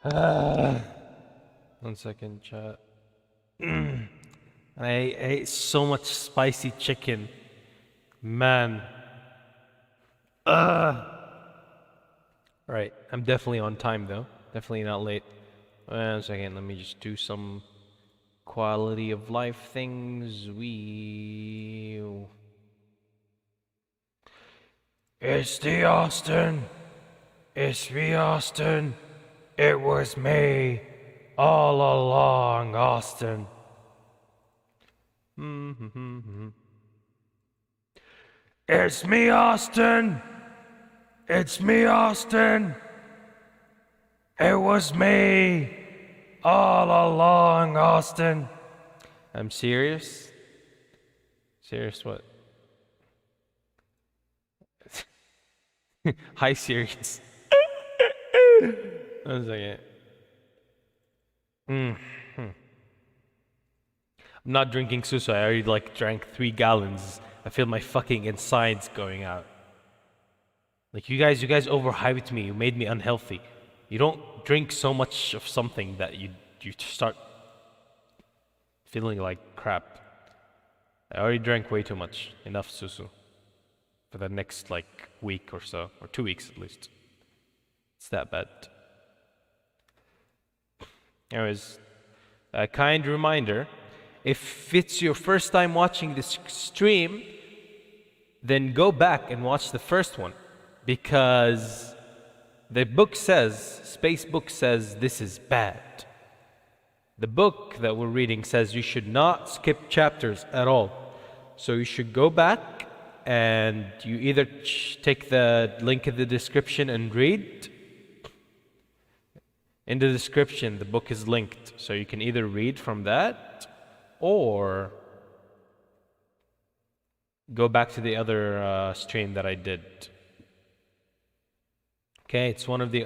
1 second, chat. I ate so much spicy chicken. Man. Right, I'm definitely on time though. Definitely not late. 1 second, let me just do some quality of life things. It's the Austin. It's me, Austin. It was me all along, Austin. It's me, Austin. It's me, Austin. It was me all along, Austin. I'm serious? Serious what? Hi, serious. 1 second. I'm not drinking susu. I already drank 3 gallons. I feel my fucking insides going out. Like you guys overhyped me. You made me unhealthy. You don't drink so much of something that you start feeling like crap. I already drank way too much. Enough susu. For the next week or so, or 2 weeks at least. It's that bad. Anyways, a kind reminder, if it's your first time watching this stream, then go back and watch the first one, because the book says, Space Book says this is bad. The book that we're reading says you should not skip chapters at all. So you should go back and you either take the link in the description and read. In the description, the book is linked, so you can either read from that or go back to the other stream that I did. Okay, it's one or the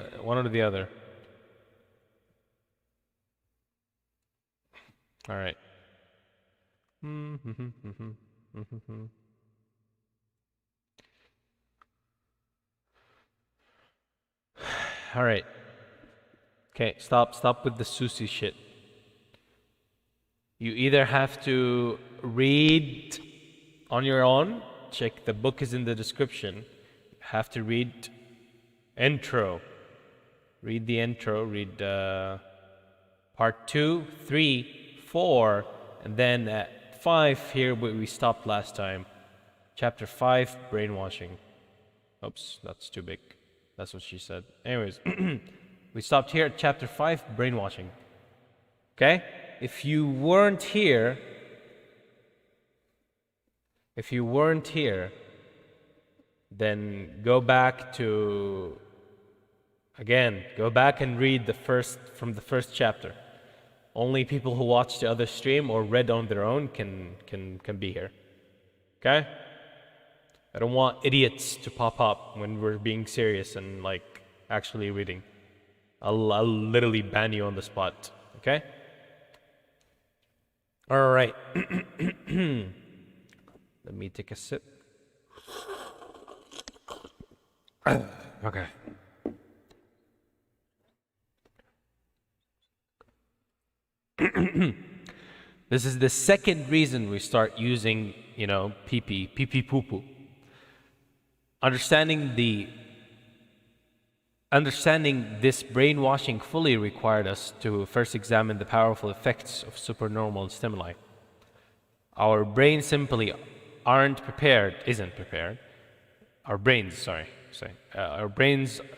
other. All right. All right. Okay, stop with the sushi shit. You either have to read on your own, check the book is in the description. You have to read intro. Read the intro, read part 2, 3, 4, and then at 5 here where we stopped last time. Chapter 5, brainwashing. Oops, that's too big. That's what she said. Anyways, we stopped here at chapter 5, brainwashing. Okay? If you weren't here, then go back and read from the first chapter. Only people who watched the other stream or read on their own can be here. Okay? I don't want idiots to pop up when we're being serious and actually reading. I'll literally ban you on the spot. Okay? All right. Let me take a sip. Okay. This is the second reason we start using, pee poo poo. Understanding this brainwashing fully required us to first examine the powerful effects of supernormal stimuli. Our brains simply isn't prepared. Our brains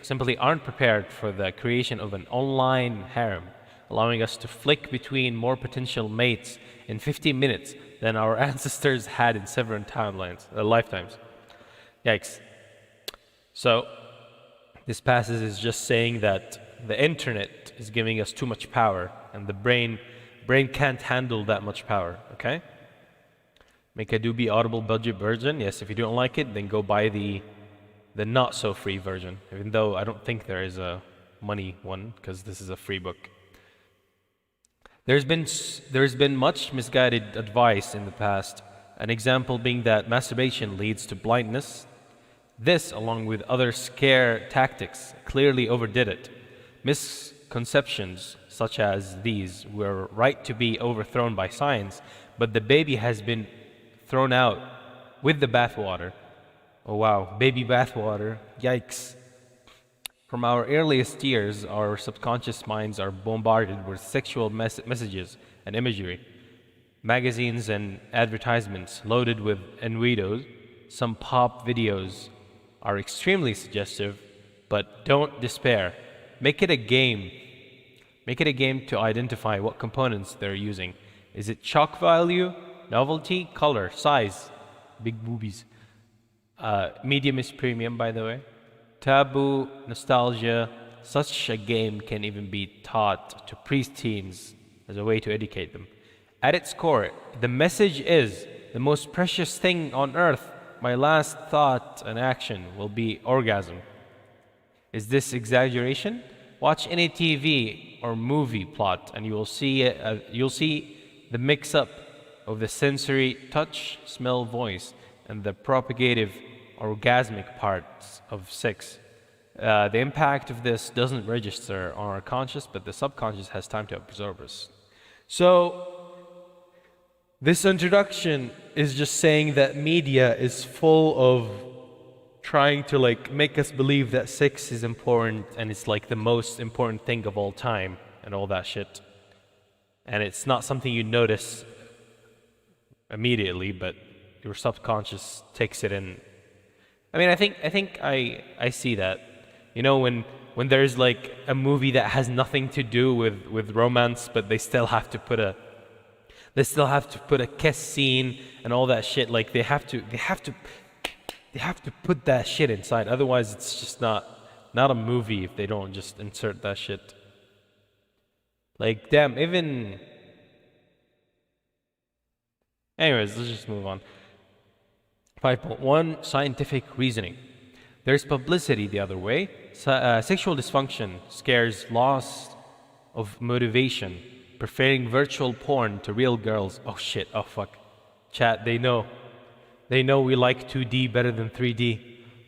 simply aren't prepared for the creation of an online harem, allowing us to flick between more potential mates in 15 minutes than our ancestors had in several lifetimes. Yikes. So, this passage is just saying that the internet is giving us too much power, and the brain can't handle that much power, okay? Make a doobie audible budget version. Yes, if you don't like it, then go buy the not so free version, even though I don't think there is a money one, because this is a free book. There's been much misguided advice in the past, an example being that masturbation leads to blindness. This, along with other scare tactics, clearly overdid it. misconceptions such as these were right to be overthrown by science, but the baby has been thrown out with the bathwater. Oh wow, baby bathwater, yikes. From our earliest years, our subconscious minds are bombarded with sexual messages and imagery. Magazines and advertisements loaded with innuendos. Some pop videos are extremely suggestive, but don't despair. Make it a game. Make it a game to identify what components they're using. Is it shock value, novelty, color, size? Big boobies. Medium is premium, by the way. Taboo, nostalgia. Such a game can even be taught to preteens as a way to educate them. At its core, the message is the most precious thing on earth. My last thought and action will be orgasm. Is this exaggeration? Watch any TV or movie plot, and you'll see the mix-up of the sensory touch, smell, voice, and the propagative orgasmic parts of sex. The impact of this doesn't register on our conscious, but the subconscious has time to absorb us. So, this introduction is just saying that media is full of trying to make us believe that sex is important and it's like the most important thing of all time and all that shit. And it's not something you notice immediately, but your subconscious takes it in. I mean, I think I see that. You know, when there's like a movie that has nothing to do with romance, but they still have to put a kiss scene and all that shit. Like they have to put that shit inside. Otherwise, it's just not a movie if they don't just insert that shit. Like, damn, even. Anyways, let's just move on. 5.1 Scientific reasoning. There's publicity the other way. Sexual dysfunction scares loss of motivation. Preferring virtual porn to real girls. Oh shit, oh fuck. Chat, they know. They know we like 2D better than 3D.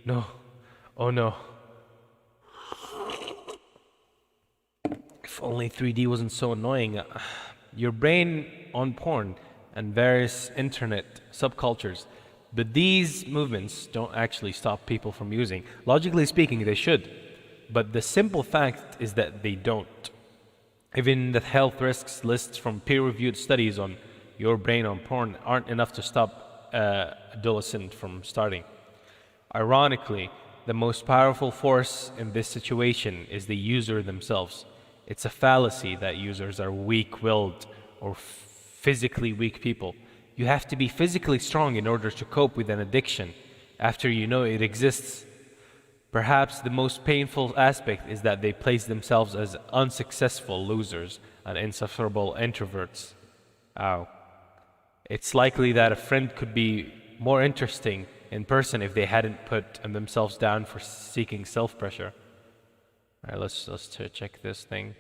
No. Oh no. If only 3D wasn't so annoying. Your brain on porn and various internet subcultures. But these movements don't actually stop people from using. Logically speaking, they should. But the simple fact is that they don't. Even the health risks lists from peer-reviewed studies on your brain on porn aren't enough to stop adolescent from starting. Ironically, the most powerful force in this situation is the user themselves. It's a fallacy that users are weak-willed or physically weak people. You have to be physically strong in order to cope with an addiction after you know it exists. Perhaps the most painful aspect is that they place themselves as unsuccessful losers and insufferable introverts. Ow. It's likely that a friend could be more interesting in person if they hadn't put themselves down for seeking self-pressure. Alright, let's check this thing.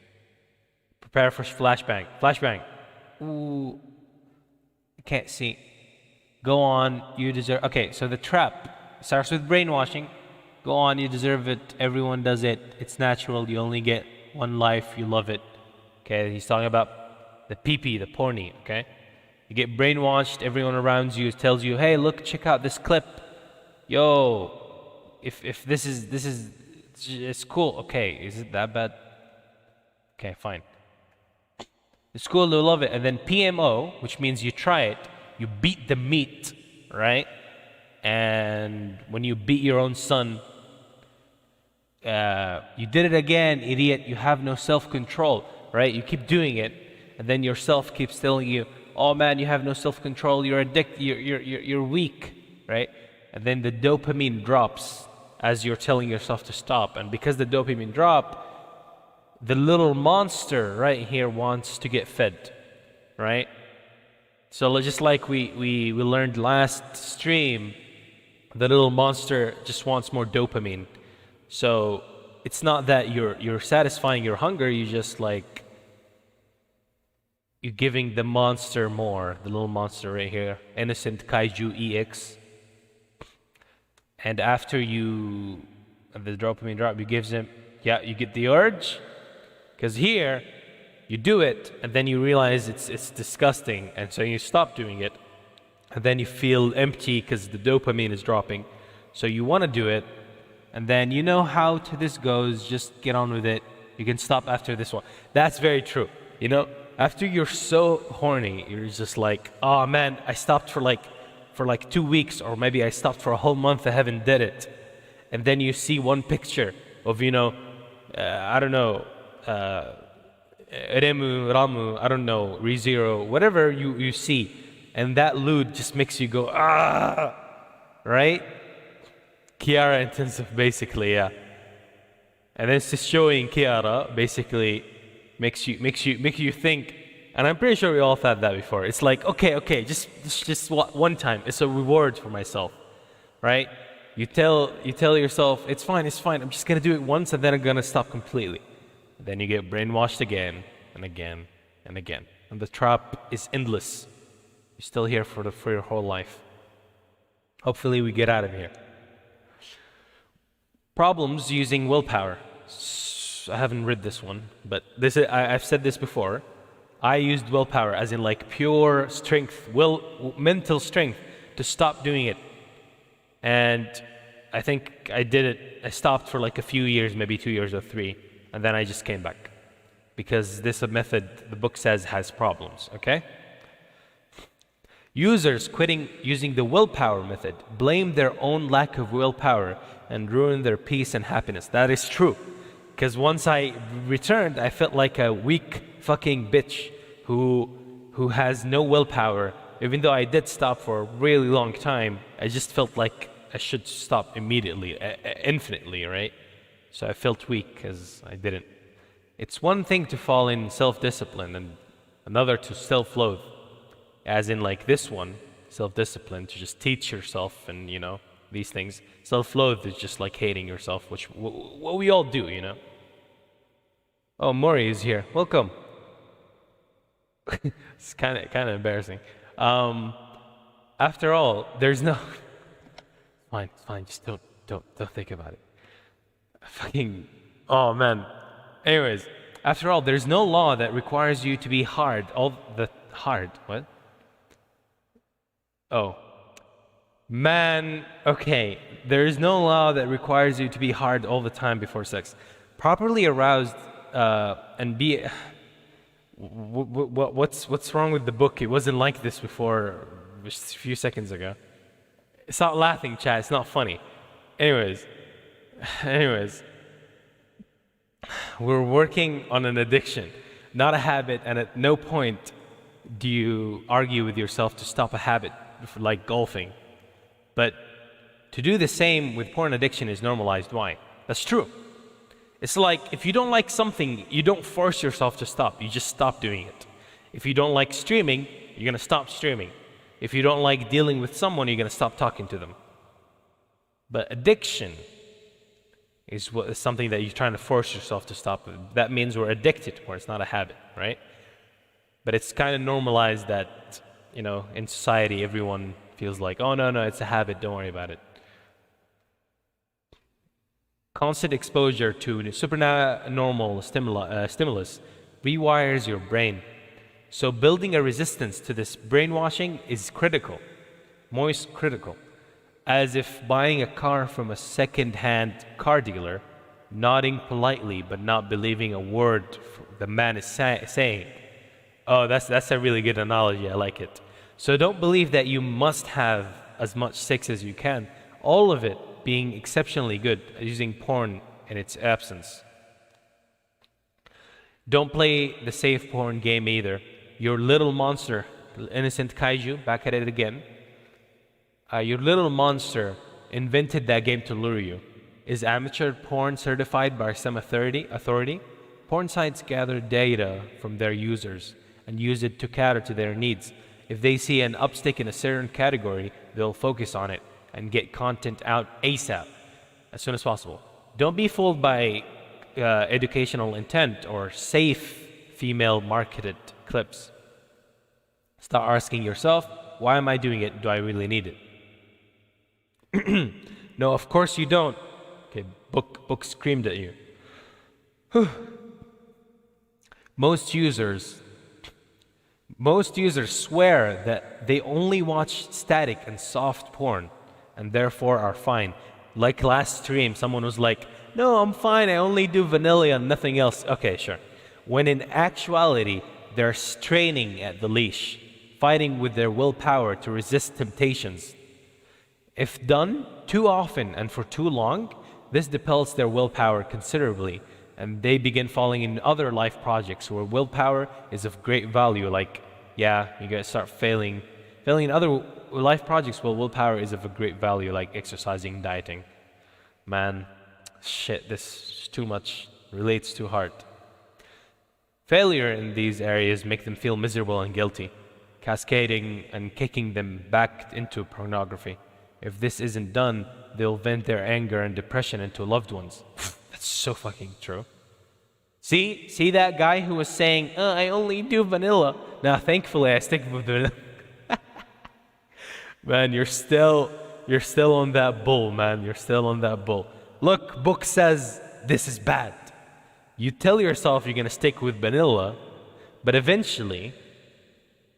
Prepare for flashbang. Flashbang. Ooh. Can't see. Go on, you deserve. Okay, so the trap starts with brainwashing. Go on, you deserve it. Everyone does it. It's natural. You only get one life. You love it. Okay, he's talking about the pee-pee, the porny. Okay, you get brainwashed. Everyone around you tells you, "Hey, look, check out this clip. Yo, if this is, it's cool. Okay, is it that bad? Okay, fine. It's cool, they'll love it." And then PMO, which means you try it, you beat the meat, right? And when you beat your own son, you did it again, idiot, you have no self-control, right? You keep doing it, and then yourself keeps telling you, oh man, you have no self-control, you're addicted, you're weak, right? And then the dopamine drops as you're telling yourself to stop. And because the dopamine drop, the little monster right here wants to get fed, right? So just like we learned last stream, the little monster just wants more dopamine. So it's not that you're satisfying your hunger, you just like, you're giving the monster more, the little monster right here, innocent kaiju EX. And after the dopamine drop, you gives him, yeah, you get the urge, Because here, you do it, and then you realize it's disgusting, and so you stop doing it, and then you feel empty because the dopamine is dropping. So you want to do it, and then you know how this goes, just get on with it. You can stop after this one. That's very true. You know, after you're so horny, you're just like, oh man, I stopped for like 2 weeks, or maybe I stopped for a whole month, I haven't did it. And then you see one picture of, you know, I don't know, Remu, Ramu, I don't know, ReZero, whatever you see. And that lewd just makes you go, ah, right? Kiara intensive, basically, yeah. And then it's just showing Kiara, basically, makes you think, and I'm pretty sure we all thought that before. It's like, okay, just one time. It's a reward for myself, right? You tell yourself, it's fine. I'm just gonna do it once, and then I'm gonna stop completely. Then you get brainwashed again and again and again, and the trap is endless. You're still here for your whole life. Hopefully, we get out of here. Problems using willpower. I haven't read this one, but I've said this before. I used willpower as in like pure strength, mental strength to stop doing it. And I think I did it. I stopped for like a few years, maybe 2 years or 3, and then I just came back. Because this method, the book says, has problems, okay? Users quitting using the willpower method blame their own lack of willpower and ruin their peace and happiness. That is true. Because once I returned, I felt like a weak fucking bitch who has no willpower. Even though I did stop for a really long time, I just felt like I should stop immediately, infinitely, right? So I felt weak because I didn't. It's one thing to fall in self-discipline and another to self-loathe. As in like this one, self-discipline, to just teach yourself and, you know, these things. Self-loathe is just like hating yourself, which what we all do, you know. Oh, Maury is here. Welcome. It's kind of embarrassing. After all, there's no. Fine. Just don't think about it. Fucking. Oh man. Anyways, after all, there's no law that requires you to be hard. What? Oh. Man, okay. There is no law that requires you to be hard all the time before sex. Properly aroused and be. What's wrong with the book? It wasn't like this before, just a few seconds ago. Stop laughing, chat. It's not funny. Anyways, we're working on an addiction, not a habit, and at no point do you argue with yourself to stop a habit, like golfing. But to do the same with porn addiction is normalized. Why? That's true. It's like if you don't like something, you don't force yourself to stop. You just stop doing it. If you don't like streaming, you're going to stop streaming. If you don't like dealing with someone, you're going to stop talking to them. But addiction is something that you're trying to force yourself to stop. That means we're addicted, or it's not a habit, right? But it's kind of normalized that, you know, in society, everyone feels like, oh, no, it's a habit, don't worry about it. Constant exposure to supernormal stimulus rewires your brain. So building a resistance to this brainwashing is critical, most critical. As if buying a car from a second-hand car dealer, nodding politely but not believing a word the man is saying. Oh, that's a really good analogy, I like it. So don't believe that you must have as much sex as you can, all of it being exceptionally good, using porn in its absence. Don't play the safe porn game either. Your little monster, innocent kaiju, back at it again. Your little monster invented that game to lure you. Is amateur porn certified by some authority? Porn sites gather data from their users and use it to cater to their needs. If they see an upstick in a certain category, they'll focus on it and get content out ASAP, as soon as possible. Don't be fooled by educational intent or safe female marketed clips. Start asking yourself, why am I doing it? Do I really need it? No, of course you don't. Okay, book screamed at you. Most users swear that they only watch static and soft porn and therefore are fine. Like last stream, someone was like, no, I'm fine, I only do vanilla and nothing else. Okay, sure. When in actuality, they're straining at the leash, fighting with their willpower to resist temptations. If done too often and for too long, this depletes their willpower considerably, and they begin falling in other life projects where willpower is of great value. Like, yeah, you guys start failing in other life projects where willpower is of a great value, like exercising, dieting. Man, shit, this is too much, relates too hard. Failure in these areas make them feel miserable and guilty, cascading and kicking them back into pornography. If this isn't done, they'll vent their anger and depression into loved ones. That's so fucking true. See that guy who was saying, I only do vanilla. Now, thankfully, I stick with vanilla. Man, you're still on that bull, man. You're still on that bull. Look, book says this is bad. You tell yourself you're gonna stick with vanilla, but eventually,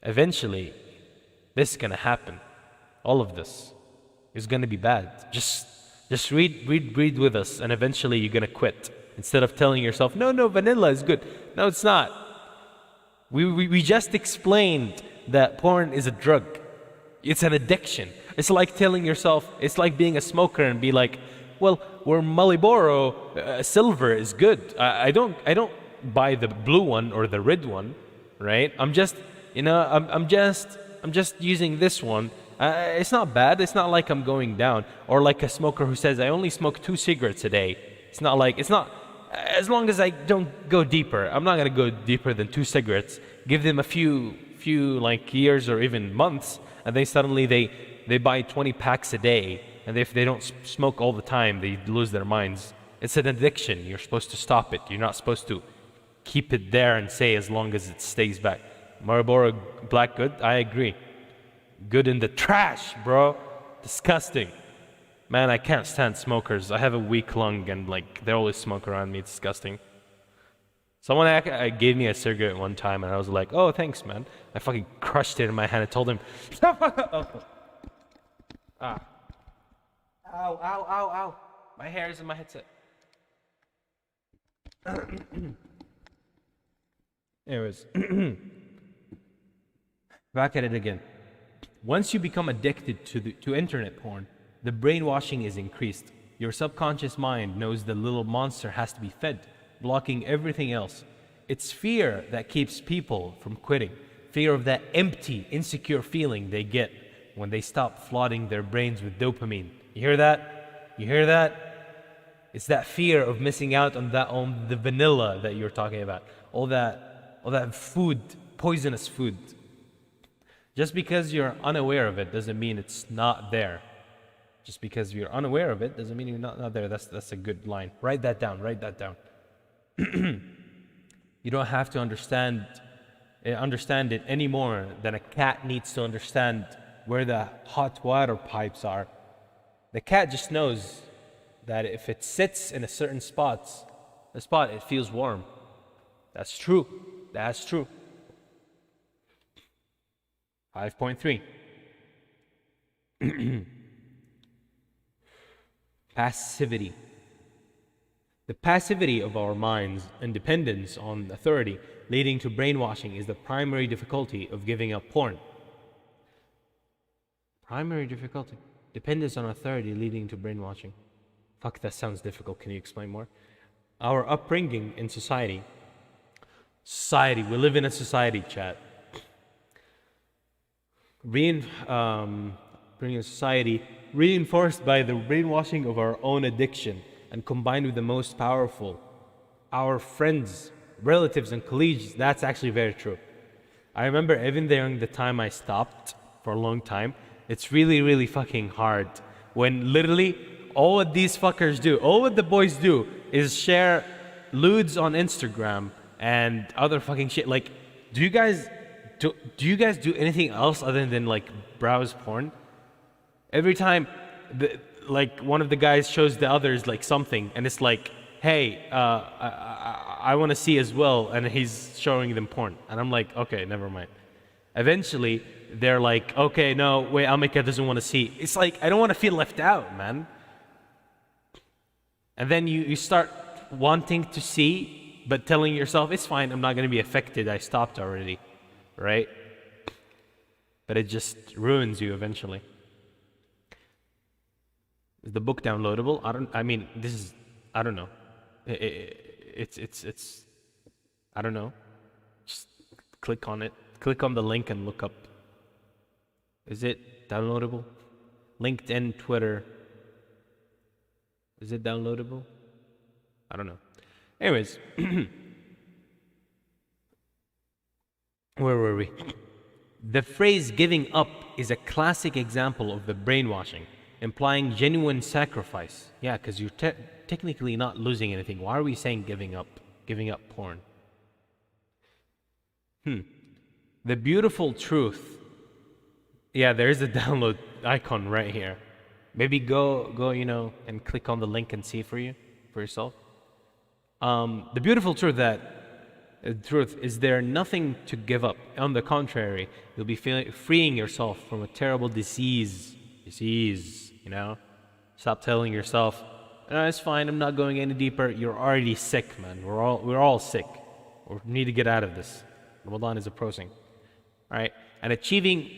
this is gonna happen. All of this is gonna be bad. Just read with us, and eventually you're gonna quit. Instead of telling yourself, no, vanilla is good. No, it's not. We just explained that porn is a drug. It's an addiction. It's like telling yourself, it's like being a smoker and be like, well, where Marlboro silver is good. I don't buy the blue one or the red one, right? I'm just using this one. It's not bad. It's not like I'm going down. Or like a smoker who says, I only smoke 2 cigarettes a day. It's not, as long as I don't go deeper. I'm not gonna go deeper than 2 cigarettes. Give them a few like years or even months, and then suddenly they buy 20 packs a day. And if they don't smoke all the time, they lose their minds. It's an addiction. You're supposed to stop it. You're not supposed to keep it there and say as long as it stays back. Marlboro Black good? I agree. Good in the trash, bro. Disgusting. Man, I can't stand smokers. I have a weak lung and like they always smoke around me. It's disgusting. Someone gave me a cigarette one time and I was like, oh, thanks, man. I fucking crushed it in my hand and told him, ah. Ow. My hair is in my headset. Anyways, back at it again. Once you become addicted to internet porn, the brainwashing is increased. Your subconscious mind knows the little monster has to be fed, blocking everything else. It's fear that keeps people from quitting. Fear of that empty, insecure feeling they get when they stop flooding their brains with dopamine. You hear that? You hear that? It's that fear of missing out on the vanilla that you're talking about. All that food, poisonous food. Just because you're unaware of it doesn't mean it's not there. Just because you're unaware of it doesn't mean you're not there. That's a good line. Write that down. You don't have to understand it any more than a cat needs to understand where the hot water pipes are. The cat just knows that if it sits in a certain spot, it feels warm. That's true. 5.3. Passivity. The passivity of our minds and dependence on authority leading to brainwashing is the primary difficulty of giving up porn. Primary difficulty. Dependence on authority leading to brainwashing. Fuck, that sounds difficult. Can you explain more? Our upbringing in society. We live in a society, chat. Bringing a society reinforced by the brainwashing of our own addiction and combined with the most powerful, our friends, relatives, and colleagues. That's actually very true. I remember even during the time I stopped for a long time, it's really, really fucking hard when literally all what these fuckers do, all what the boys do is share lewds on Instagram and other fucking shit. Like, do you guys do anything else other than like browse porn? Every time like one of the guys shows the others like something and it's like hey, I want to see as well, and he's showing them porn, and I'm like, okay, never mind. Eventually, they're like, okay, no, wait, Amika doesn't want to see. It's like, I don't want to feel left out, man. And then you start wanting to see, but telling yourself, it's fine, I'm not going to be affected, I stopped already, right? But it just ruins you eventually. Is the book downloadable? I don't know. It's, I don't know. Just click on it. Click on the link and look up. Is it downloadable? LinkedIn, Twitter. Is it downloadable? I don't know. Anyways, where were we? The phrase giving up is a classic example of the brainwashing, implying genuine sacrifice. Yeah, because you're technically not losing anything. Why are we saying giving up? Giving up porn. The beautiful truth. Yeah, there is a download icon right here. Maybe go, and click on the link and see for yourself. The beautiful truth is there nothing to give up. On the contrary, you'll be freeing yourself from a terrible disease. Stop telling yourself, it's fine, I'm not going any deeper. You're already sick, man. We're all sick. We need to get out of this. Ramadan is approaching. All right? And achieving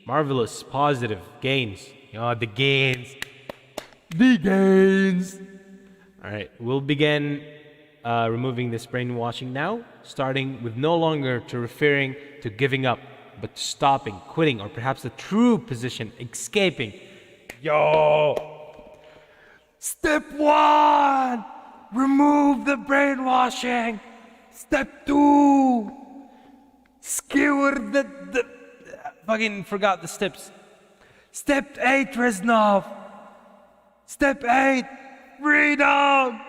marvelous, positive gains. The gains. All right, we'll begin removing this brainwashing now, starting with no longer to referring to giving up, but to stopping, quitting, or perhaps the true position, escaping. Step 1, remove the brainwashing. Step 2, skewer the fucking forgot the steps. Step 8, Reznov. Step 8, freedom.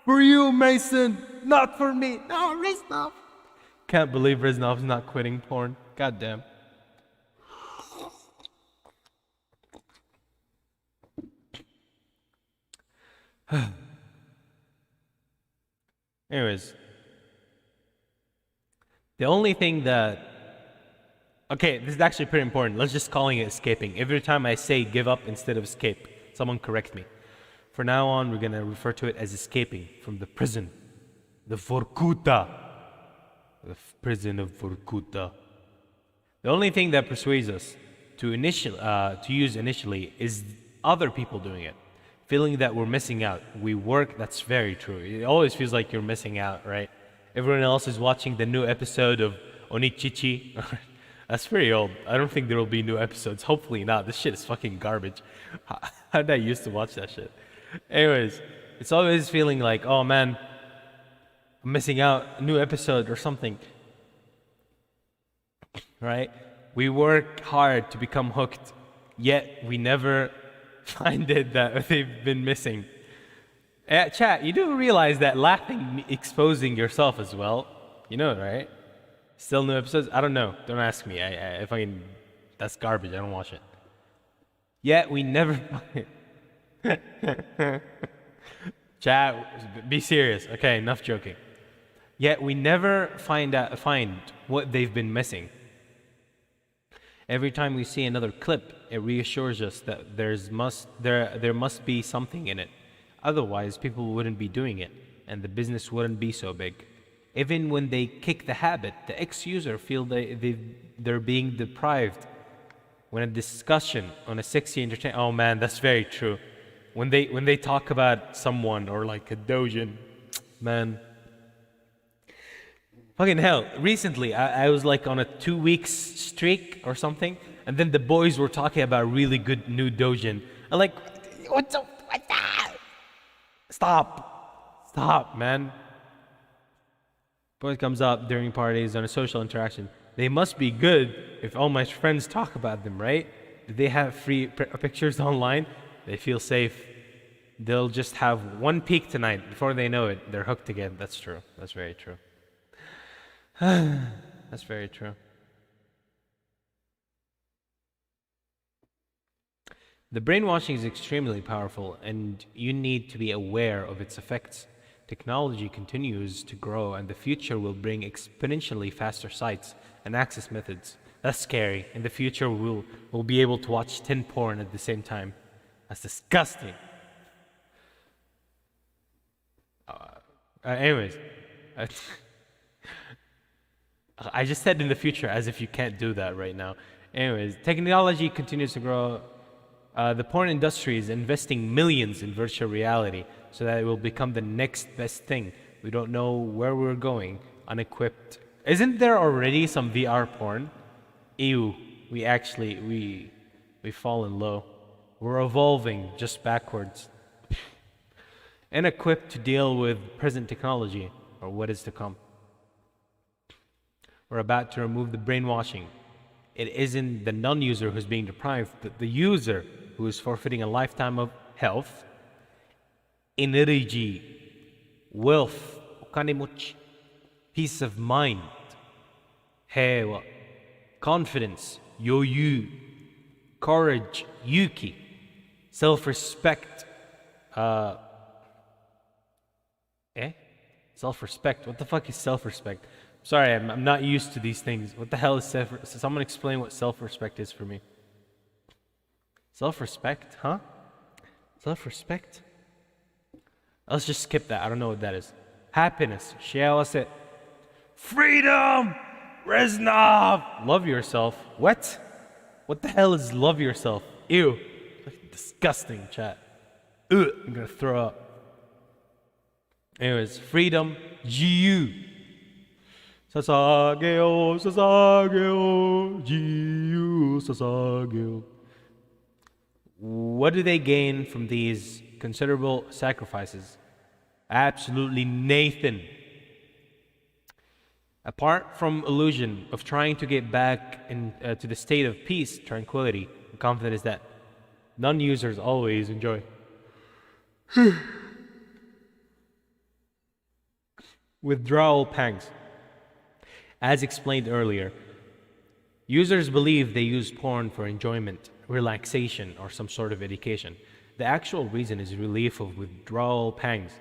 For you, Mason, not for me. No, Reznov. Can't believe Reznov's not quitting porn. God damn. Anyways, the only thing that... Okay, this is actually pretty important. Let's just calling it escaping. Every time I say give up instead of escape, someone correct me. For now on, we're going to refer to it as escaping from the prison. The Vorkuta. The prison of Vorkuta. The only thing that persuades us to use initially is other people doing it. Feeling that we're missing out. We work, that's very true. It always feels like you're missing out, right? Everyone else is watching the new episode of Onichichi. That's pretty old. I don't think there will be new episodes. Hopefully not. This shit is fucking garbage. How did I used to watch that shit? Anyways, it's always feeling like, oh man, I'm missing out, a new episode or something. Right? We work hard to become hooked, yet we never find it that they've been missing. Chat, you do realize that laughing exposing yourself as well. You know, right? Still new episodes? I don't know. Don't ask me. That's garbage. I don't watch it. Yet we never find it. Chat, be serious. Okay, enough joking. Yet we never find what they've been missing. Every time we see another clip, it reassures us that there must be something in it. Otherwise, people wouldn't be doing it, and the business wouldn't be so big. Even when they kick the habit, the ex-user feel they're being deprived. When a discussion on a sexy entertainment, oh man, that's very true. When they talk about someone or like a dojin, man. Fucking hell, recently I was like on a 2-week streak or something, and then the boys were talking about really good new dojin. I'm like, what's that? Stop, man. Boy comes up during parties on a social interaction. They must be good if all my friends talk about them, right? Do they have free pictures online? They feel safe. They'll just have one peek tonight. Before they know it, they're hooked again. That's true. That's very true. That's very true. The brainwashing is extremely powerful, and you need to be aware of its effects. technology continues to grow and the future will bring exponentially faster sites and access methods. That's scary. In the future, we'll be able to watch 10 porn at the same time. That's disgusting. Anyways, I just said in the future as if you can't do that right now. Anyways, technology continues to grow. The porn industry is investing millions in virtual reality so that it will become the next best thing. We don't know where we're going, unequipped. Isn't there already some VR porn? Ew, we've fallen low. We're evolving just backwards. Inequipped to deal with present technology or what is to come. We're about to remove the brainwashing. It isn't the non-user who's being deprived, but the user who is forfeiting a lifetime of health, energy, wealth, peace of mind, hewa, confidence, yoyu, courage, yuki, self-respect, self-respect. What the fuck is self-respect? Sorry, I'm not used to these things. What the hell is someone explain what self-respect is for me. Self-respect, huh? Self-respect? Let's just skip that. I don't know what that is. Happiness, shawase. Freedom! Reznov! Love yourself. What? What the hell is love yourself? Ew. Disgusting, chat. Ugh, I'm gonna throw up. Anyways, freedom, GU. Sasageo, sasageo, GU, sasageo. What do they gain from these considerable sacrifices? Absolutely Nathan. Apart from illusion of trying to get back to the state of peace, tranquility, and confidence that non-users always enjoy. Withdrawal pangs. As explained earlier, users believe they use porn for enjoyment, relaxation, or some sort of education. The actual reason is relief of withdrawal pangs.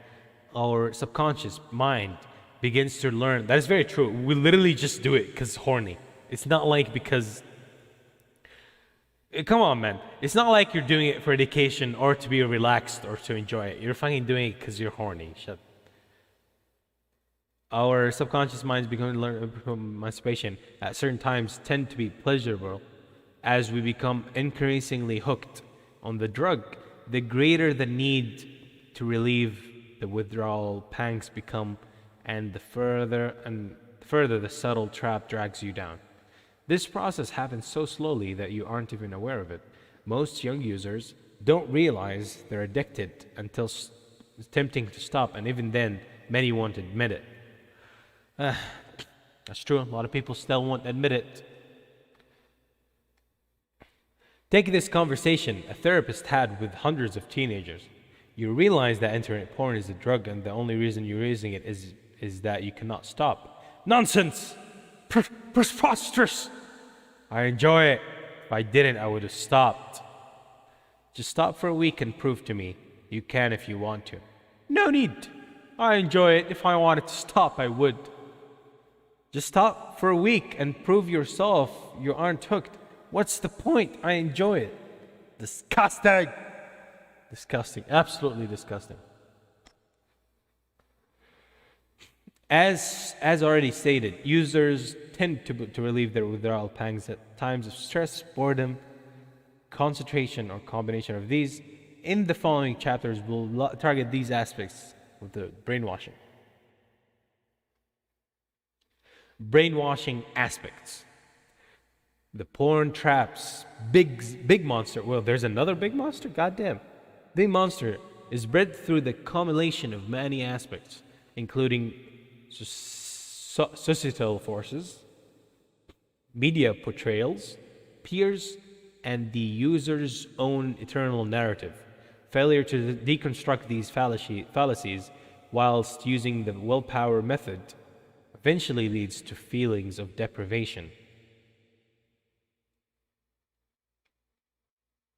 Our subconscious mind begins to learn. That is very true. We literally just do it because horny. It's not like because... Come on, man. It's not like you're doing it for education or to be relaxed or to enjoy it. You're fucking doing it because you're horny. Shut. Our subconscious minds begin to learn emancipation at certain times tend to be pleasurable. As we become increasingly hooked on the drug, the greater the need to relieve the withdrawal pangs become, and the further the subtle trap drags you down. This process happens so slowly that you aren't even aware of it. Most young users don't realize they're addicted until it's tempting to stop, and even then, many won't admit it. That's true. A lot of people still won't admit it. Take this conversation a therapist had with hundreds of teenagers. You realize that internet porn is a drug and the only reason you're using it is that you cannot stop. Nonsense! Preposterous! I enjoy it. If I didn't, I would have stopped. Just stop for a week and prove to me you can if you want to. No need. I enjoy it. If I wanted to stop, I would. Just stop for a week and prove yourself you aren't hooked. What's the point? I enjoy it. Disgusting. Disgusting. Absolutely disgusting. As already stated, users tend to relieve their withdrawal pangs at times of stress, boredom, concentration, or combination of these. In the following chapters, we'll target these aspects of the brainwashing. Brainwashing aspects. The porn traps, big monster. Well, there's another big monster? Goddamn. Big monster is bred through the accumulation of many aspects, including societal forces, media portrayals, peers, and the user's own internal narrative. Failure to deconstruct these fallacies whilst using the willpower method eventually leads to feelings of deprivation.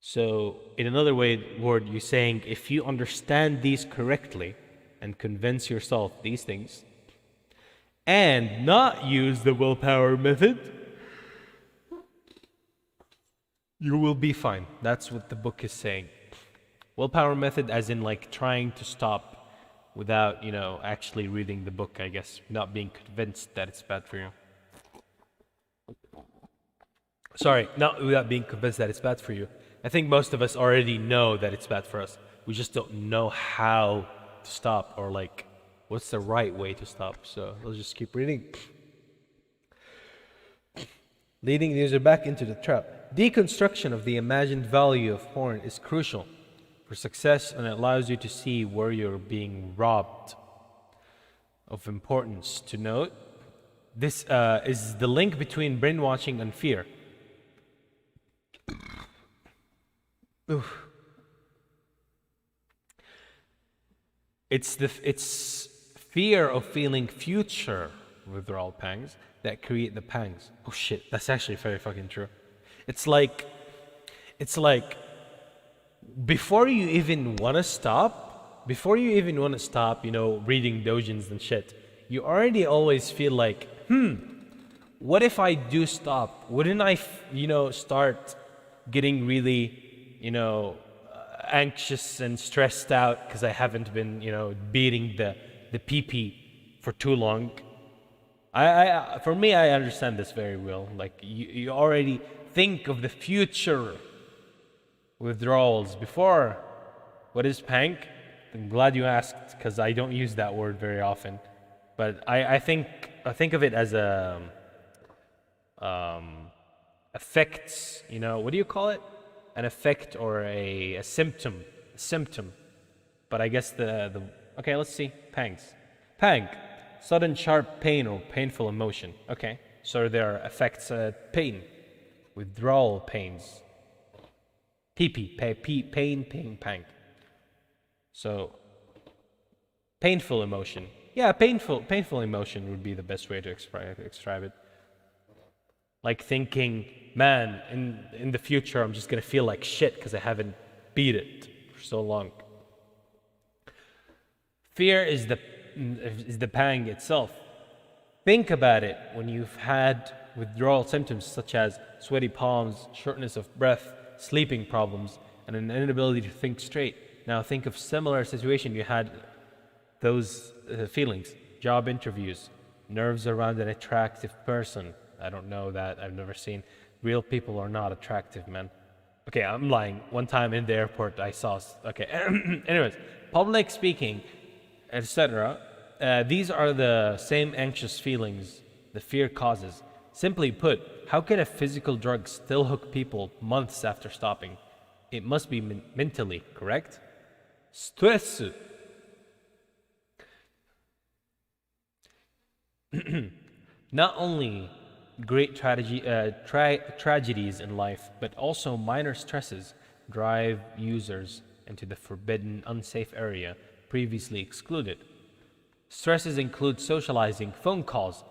So, in another word, you're saying if you understand these correctly, and convince yourself these things and not use the willpower method, you will be fine. That's what the book is saying. Willpower method as in like trying to stop without, actually reading the book, I guess. Not being convinced that it's bad for you. Sorry, not without being convinced that it's bad for you. I think most of us already know that it's bad for us. We just don't know how to stop or like what's the right way to stop. So let's just keep reading. Leading the user back into the trap. Deconstruction of the imagined value of porn is crucial for success, and it allows you to see where you're being robbed. Of importance to note, this is the link between brainwashing and fear. Oof. It's fear of feeling future withdrawal pangs that create the pangs. Oh shit, that's actually very fucking true. It's like before you even want to stop, reading dojins and shit, you already always feel like, what if I do stop? Wouldn't I, start getting really, anxious and stressed out because I haven't been, beating the pee for too long? For me, I understand this very well. Like, you already think of the future withdrawals before. What is pank? I'm glad you asked because I don't use that word very often. But I think of it as a effects. What do you call it? An effect or a symptom. But I guess the okay. Let's see. Pangs. Pang. Sudden sharp pain or painful emotion. Okay. So there are effects. Pain. Withdrawal pains. Pain, pang. So, painful emotion. Yeah, painful emotion would be the best way to describe it. Like thinking, man, in the future I'm just gonna feel like shit because I haven't beat it for so long. Fear is the pang itself. Think about it when you've had withdrawal symptoms such as sweaty palms, shortness of breath, sleeping problems, and an inability to think straight. Now think of similar situation you had those feelings. Job interviews, nerves around an attractive person. I don't know that. I've never seen. Real people are not attractive, man. Okay, I'm lying. One time in the airport I saw... Okay, anyways. Public speaking, etc. These are the same anxious feelings the fear causes. Simply put, how can a physical drug still hook people months after stopping? It must be mentally, correct? Stress. Not only great tragedies in life, but also minor stresses drive users into the forbidden, unsafe area previously excluded. Stresses include socializing, phone calls,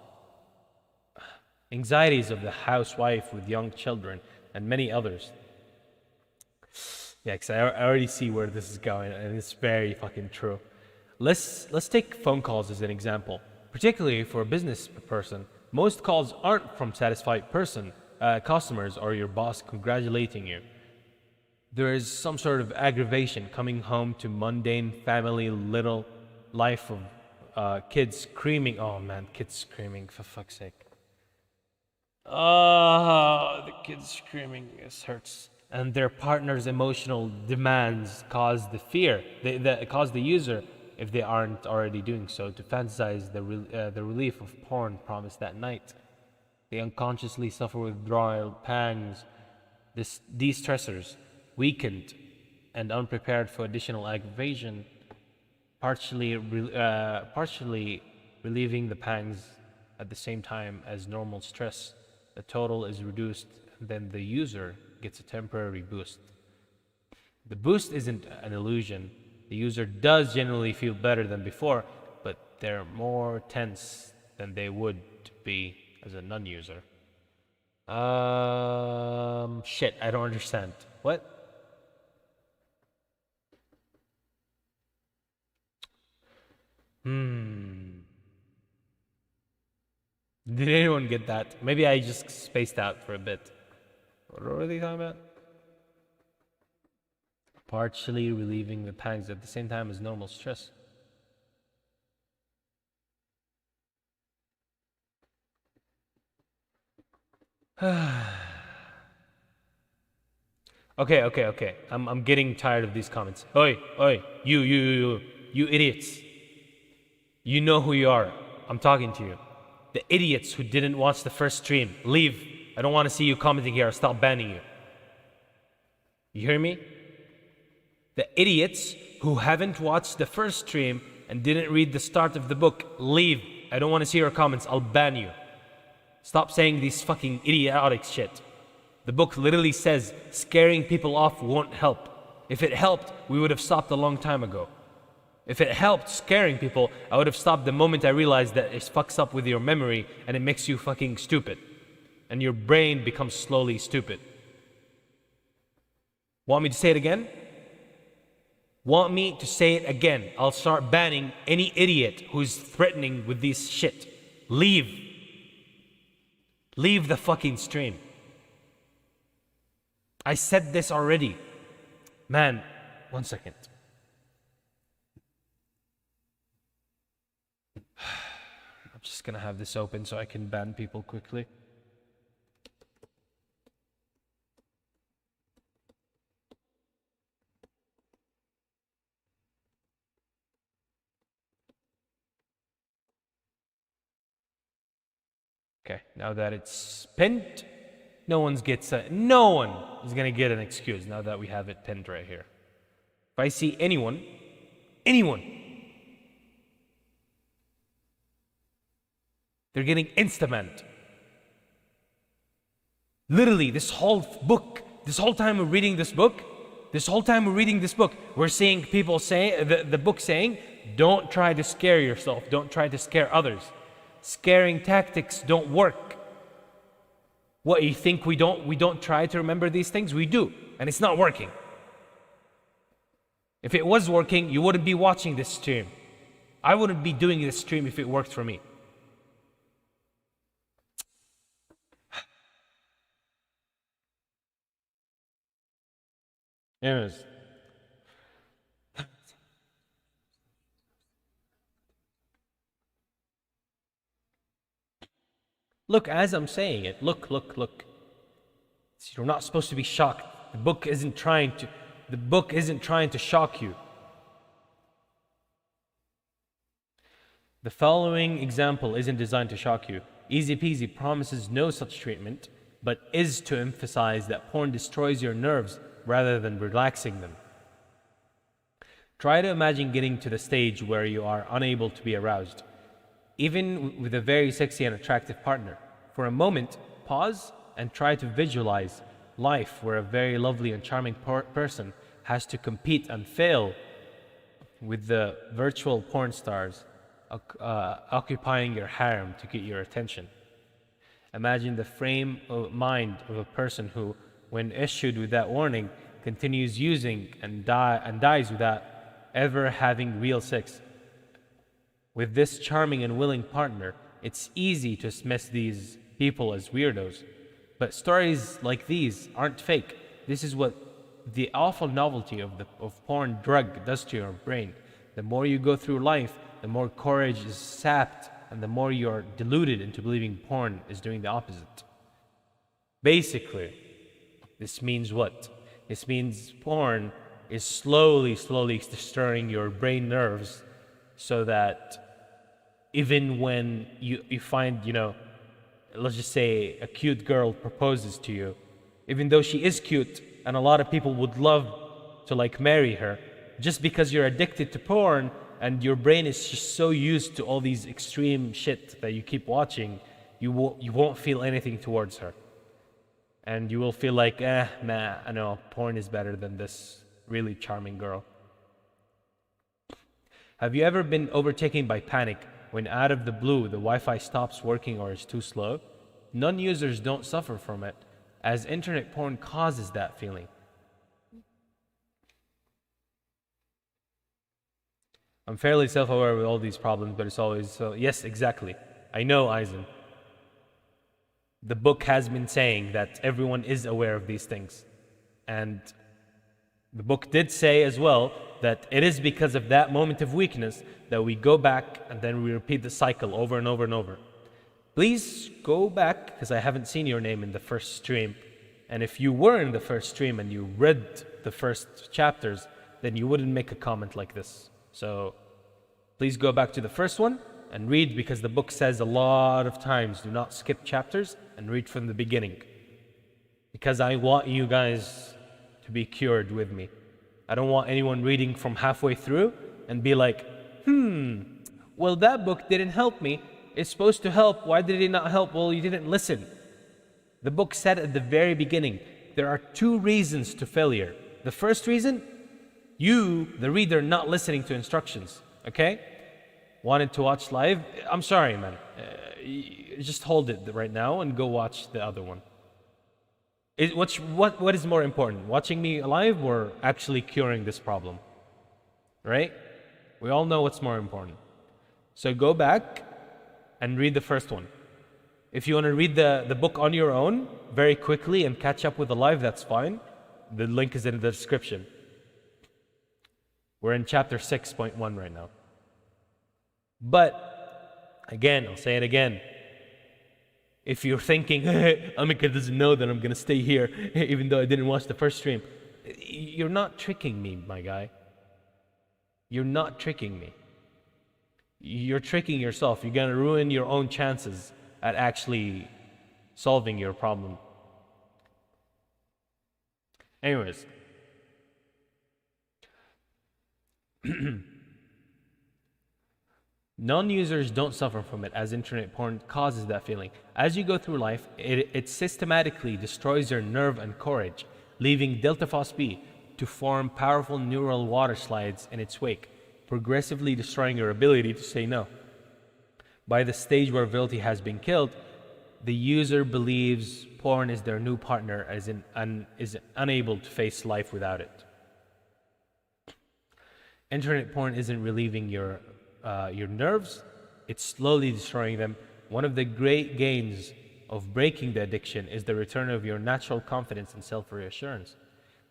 anxieties of the housewife with young children, and many others. Yeah, because I already see where this is going, and it's very fucking true. Let's take phone calls as an example. Particularly for a business person, most calls aren't from satisfied customers or your boss congratulating you. There is some sort of aggravation coming home to mundane family, little life of kids screaming. Oh man, kids screaming, for fuck's sake. Oh, the kids screaming, this hurts. And their partner's emotional demands cause the fear, cause the user, if they aren't already doing so, to fantasize the relief of porn promised that night. They unconsciously suffer withdrawal pangs. These stressors, weakened and unprepared for additional aggravation, partially relieving the pangs at the same time as normal stress. The total is reduced, then the user gets a temporary boost. The boost isn't an illusion. The user does generally feel better than before, but they're more tense than they would be as a non-user. Shit, I don't understand. What? Did anyone get that? Maybe I just spaced out for a bit. What are they talking about? Partially relieving the pangs at the same time as normal stress. Okay. I'm getting tired of these comments. Oi, you idiots. You know who you are. I'm talking to you. The idiots who didn't watch the first stream, leave. I don't want to see you commenting here. I'll stop banning you. You hear me? The idiots who haven't watched the first stream and didn't read the start of the book, leave. I don't want to see your comments. I'll ban you. Stop saying these fucking idiotic shit. The book literally says scaring people off won't help. If it helped, we would have stopped a long time ago. If it helped scaring people, I would have stopped the moment I realized that it fucks up with your memory and it makes you fucking stupid. And your brain becomes slowly stupid. Want me to say it again? Want me to say it again? I'll start banning any idiot who's threatening with this shit. Leave. Leave the fucking stream. I said this already. Man, 1 second. I'm just gonna have this open so I can ban people quickly. Okay, now that it's pinned, no one is gonna get an excuse now that we have it pinned right here. If I see anyone, they're getting insta-banned. Literally, this whole time we're reading this book, we're seeing people say, the book saying, don't try to scare yourself, don't try to scare others. Scaring tactics don't work. What, you think we don't try to remember these things? We do, and it's not working. If it was working, you wouldn't be watching this stream. I wouldn't be doing this stream if it worked for me. Anyways. Look, as I'm saying it, look. You're not supposed to be shocked. The book isn't trying to shock you. The following example isn't designed to shock you. EasyPeasy promises no such treatment, but is to emphasize that porn destroys your nerves rather than relaxing them. Try to imagine getting to the stage where you are unable to be aroused, even with a very sexy and attractive partner. For a moment, pause and try to visualize life where a very lovely and charming person has to compete and fail with the virtual porn stars occupying your harem to get your attention. Imagine the frame of mind of a person who, when issued with that warning, continues using and dies without ever having real sex. With this charming and willing partner, it's easy to dismiss these people as weirdos. But stories like these aren't fake. This is what the awful novelty of porn drug does to your brain. The more you go through life, the more courage is sapped, and the more you're deluded into believing porn is doing the opposite. Basically, this means what? This means porn is slowly destroying your brain nerves, so that even when you find, let's just say a cute girl proposes to you, even though she is cute and a lot of people would love to marry her, just because you're addicted to porn and your brain is just so used to all these extreme shit that you keep watching, you won't feel anything towards her. And you will feel like, nah, I know, porn is better than this really charming girl. Have you ever been overtaken by panic when out of the blue the Wi-Fi stops working or is too slow? Non-users don't suffer from it, as internet porn causes that feeling. I'm fairly self-aware with all these problems, but it's always so. Yes, exactly. I know, Eisen. The book has been saying that everyone is aware of these things. And the book did say as well that it is because of that moment of weakness that we go back and then we repeat the cycle over and over and over. Please go back, because I haven't seen your name in the first stream. And if you were in the first stream and you read the first chapters, then you wouldn't make a comment like this. So please go back to the first one and read, because the book says a lot of times, do not skip chapters and read from the beginning. Because I want you guys to be cured with me. I don't want anyone reading from halfway through and be like, well, that book didn't help me. It's supposed to help. Why did it not help? Well, you didn't listen. The book said at the very beginning, there are 2 reasons to failure. The first reason, you, the reader, not listening to instructions, okay? Wanted to watch live? I'm sorry, man. Just hold it right now and go watch the other one. What is more important, watching me live or actually curing this problem? Right? We all know what's more important. So go back and read the first one. If you want to read the book on your own very quickly and catch up with the live, that's fine. The link is in the description. We're in chapter 6.1 right now. But, again, I'll say it again. If you're thinking, Amika doesn't know that I'm going to stay here, even though I didn't watch the first stream, you're not tricking me, my guy. You're not tricking me. You're tricking yourself. You're going to ruin your own chances at actually solving your problem. Anyways. Non-users don't suffer from it, as internet porn causes that feeling. As you go through life, it systematically destroys your nerve and courage, leaving delta phosphate to form powerful neural water slides in its wake, progressively destroying your ability to say no. By the stage where virility has been killed, the user believes porn is their new partner and is unable to face life without it. Internet porn isn't relieving your nerves, it's slowly destroying them. One of the great gains of breaking the addiction is the return of your natural confidence and self-reassurance.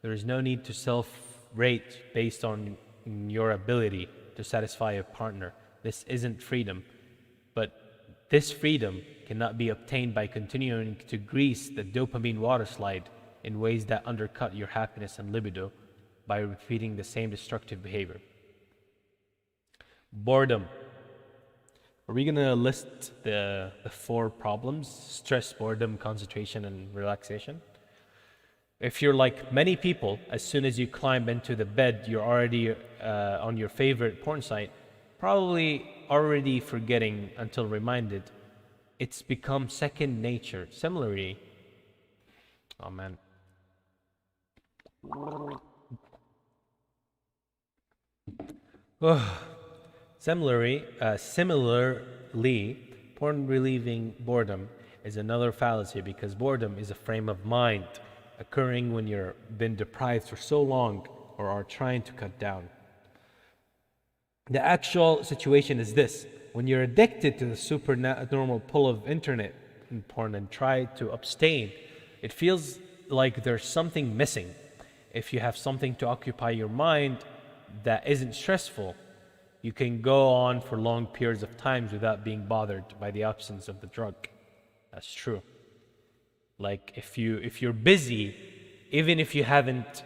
There is no need to self-rate based on your ability to satisfy a partner. This isn't freedom, but this freedom cannot be obtained by continuing to grease the dopamine water slide in ways that undercut your happiness and libido by repeating the same destructive behavior. Boredom. Are we gonna list the 4 problems? Stress, boredom, concentration, and relaxation. If you're like many people, as soon as you climb into the bed, you're already on your favorite porn site, probably already forgetting until reminded. It's become second nature. Similarly, oh man. Similarly, porn relieving boredom is another fallacy, because boredom is a frame of mind occurring when you've been deprived for so long or are trying to cut down. The actual situation is this: when you're addicted to the supernormal pull of internet and porn and try to abstain, it feels like there's something missing. If you have something to occupy your mind that isn't stressful, you can go on for long periods of time without being bothered by the absence of the drug. That's true. Like if you're busy, even if you haven't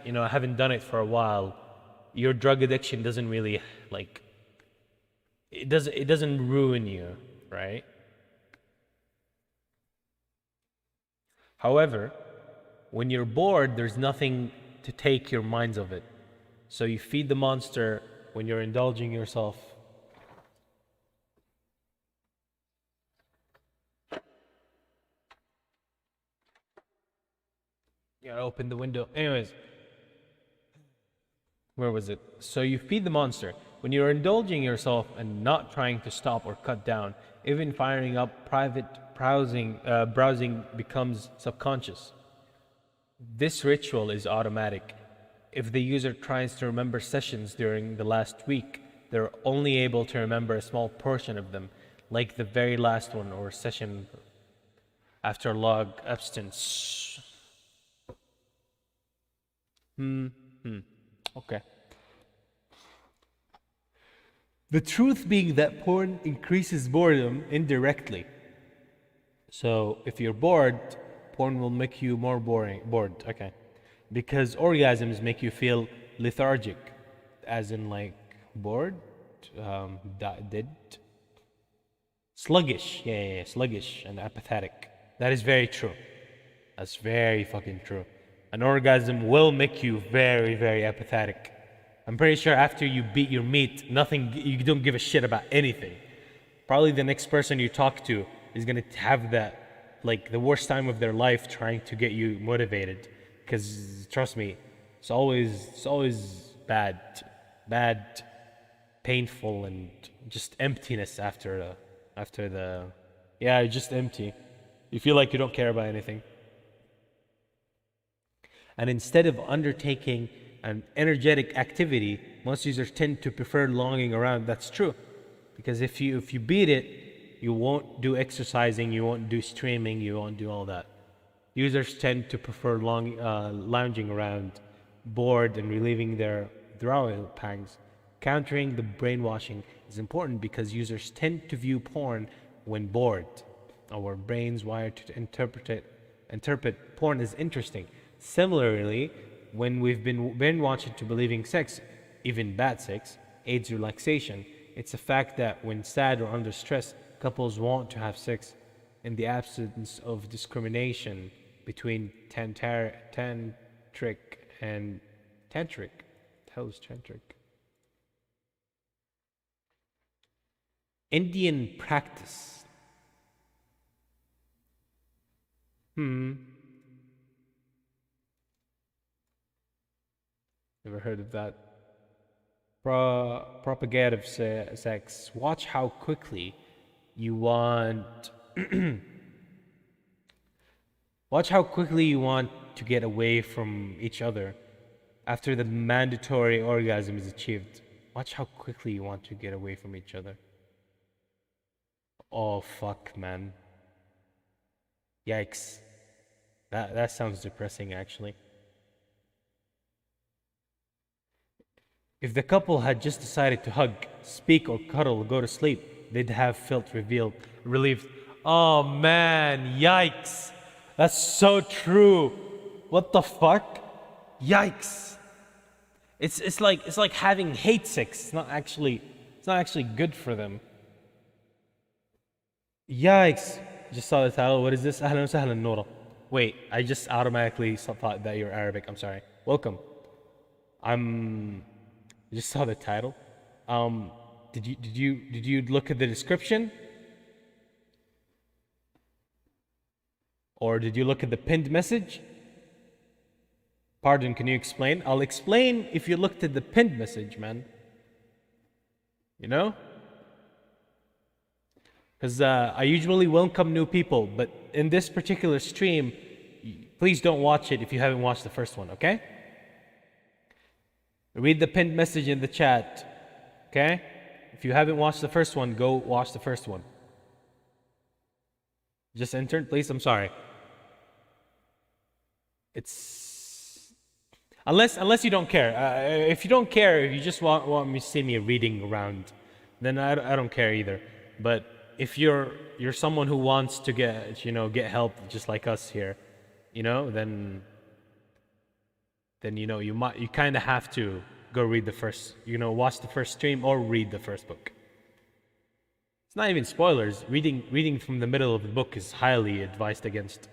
done it for a while, your drug addiction doesn't really it doesn't ruin you, right? However, when you're bored, there's nothing to take your minds off it. So you feed the monster when you're indulging yourself. You gotta open the window. Anyways, where was it? So you feed the monster. When you're indulging yourself and not trying to stop or cut down, even firing up private browsing becomes subconscious. This ritual is automatic. If the user tries to remember sessions during the last week, they're only able to remember a small portion of them, like the very last one or session after log abstinence. Okay. The truth being that porn increases boredom indirectly. So if you're bored, porn will make you more bored. Okay. Because orgasms make you feel lethargic, as in like bored, dead, sluggish. Yeah, sluggish and apathetic. That is very true. That's very fucking true. An orgasm will make you very, very apathetic. I'm pretty sure after you beat your meat, you don't give a shit about anything. Probably the next person you talk to is gonna have that, like the worst time of their life trying to get you motivated. Because trust me, it's always bad, painful, and just emptiness after the, yeah, just empty. You feel like you don't care about anything. And instead of undertaking an energetic activity, most users tend to prefer lounging around. That's true. Because if you beat it, you won't do exercising, you won't do streaming, you won't do all that. Users tend to prefer lounging around, bored and relieving their withdrawal pangs. Countering the brainwashing is important because users tend to view porn when bored. Our brains wired to interpret porn as interesting. Similarly, when we've been brainwashed to believing sex, even bad sex, aids relaxation, it's a fact that when sad or under stress, couples want to have sex. In the absence of discrimination between tantric and tantric. What the hell is tantric? Indian practice. Never heard of that. Propagative sex. Watch how quickly you want. Watch how quickly you want to get away from each other after the mandatory orgasm is achieved. Watch how quickly you want to get away from each other. Oh fuck, man. Yikes. That sounds depressing, actually. If the couple had just decided to hug, speak, or cuddle, or go to sleep, they'd have felt relieved. Oh man, yikes. That's so true. What the fuck? Yikes. It's like having hate sex. It's not actually good for them. Yikes. Just saw the title. What is this? Ahlan wa sahlan Noura. Wait, I just automatically thought that you're Arabic. I'm sorry. Welcome. I just saw the title. Did you look at the description? Or did you look at the pinned message? Pardon, can you explain? I'll explain if you looked at the pinned message, man. You know? Because I usually welcome new people, but in this particular stream, please don't watch it if you haven't watched the first one, okay? Read the pinned message in the chat, okay? If you haven't watched the first one, go watch the first one. Just entered, please. I'm sorry. It's unless you don't care. If you don't care, if you just want me to see me reading around, then I don't care either. But if you're someone who wants to get help just like us here, then you kind of have to go read the first, watch the first stream or read the first book. It's not even spoilers. Reading from the middle of the book is highly advised against.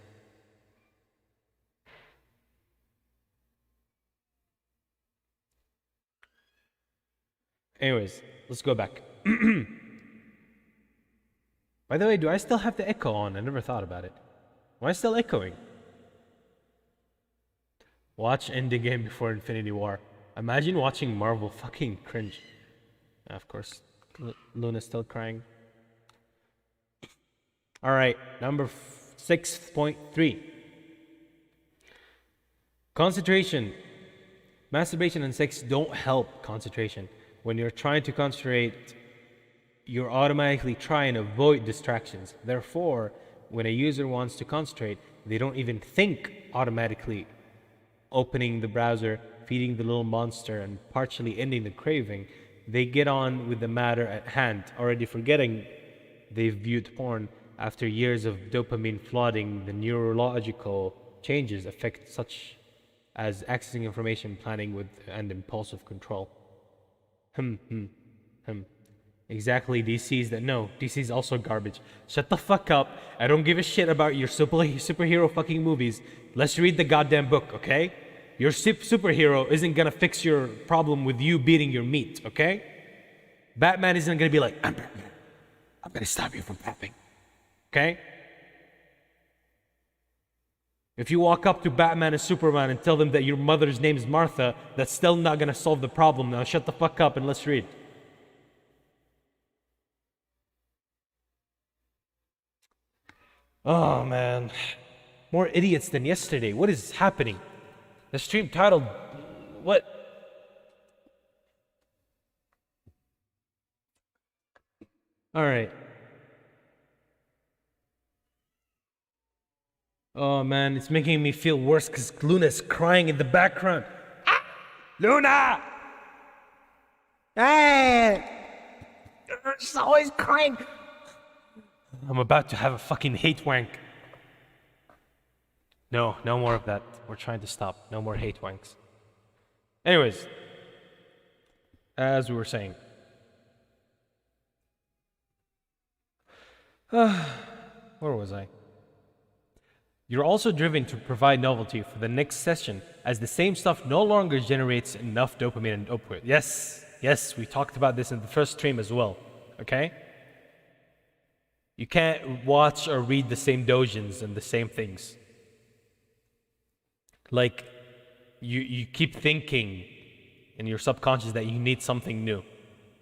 Anyways, let's go back. By the way, do I still have the echo on? I never thought about it. Am I still echoing? Watch Endgame before Infinity War. Imagine watching Marvel. Fucking cringe. Of course, Luna's still crying. All right, number 6.3. Concentration. Masturbation and sex don't help concentration. When you're trying to concentrate, you're automatically trying to avoid distractions. Therefore, when a user wants to concentrate, they don't even think automatically opening the browser, feeding the little monster, and partially ending the craving. They get on with the matter at hand, already forgetting they've viewed porn. After years of dopamine flooding, the neurological changes affect such as accessing information, planning with, and impulsive control. Exactly, DC's that. No, DC's also garbage. Shut the fuck up. I don't give a shit about your superhero fucking movies. Let's read the goddamn book, okay? Your superhero isn't gonna fix your problem with you beating your meat, okay? Batman isn't gonna be like, I'm Batman. I'm gonna stop you from fapping. Okay? If you walk up to Batman and Superman and tell them that your mother's name is Martha, that's still not gonna solve the problem. Now shut the fuck up and let's read. Oh man. More idiots than yesterday. What is happening? The stream titled, what? Alright. Oh man, it's making me feel worse because Luna's crying in the background. Ah! Luna! Hey! She's always crying. I'm about to have a fucking hate wank. No more of that. We're trying to stop. No more hate wanks. Anyways, as we were saying. Where was I? You're also driven to provide novelty for the next session as the same stuff no longer generates enough dopamine and output. Yes, we talked about this in the first stream as well, okay? You can't watch or read the same dojins and the same things. Like, you keep thinking in your subconscious that you need something new.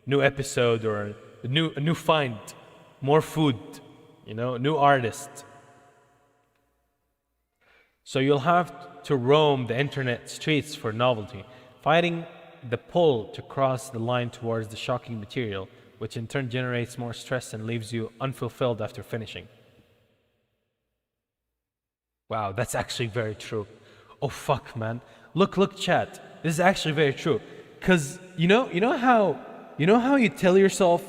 New episode or a new find, more food, new artist. So you'll have to roam the internet streets for novelty, fighting the pull to cross the line towards the shocking material, which in turn generates more stress and leaves you unfulfilled after finishing. Wow, that's actually very true. Oh fuck, man. Look, chat. This is actually very true. Cause you know how you tell yourself,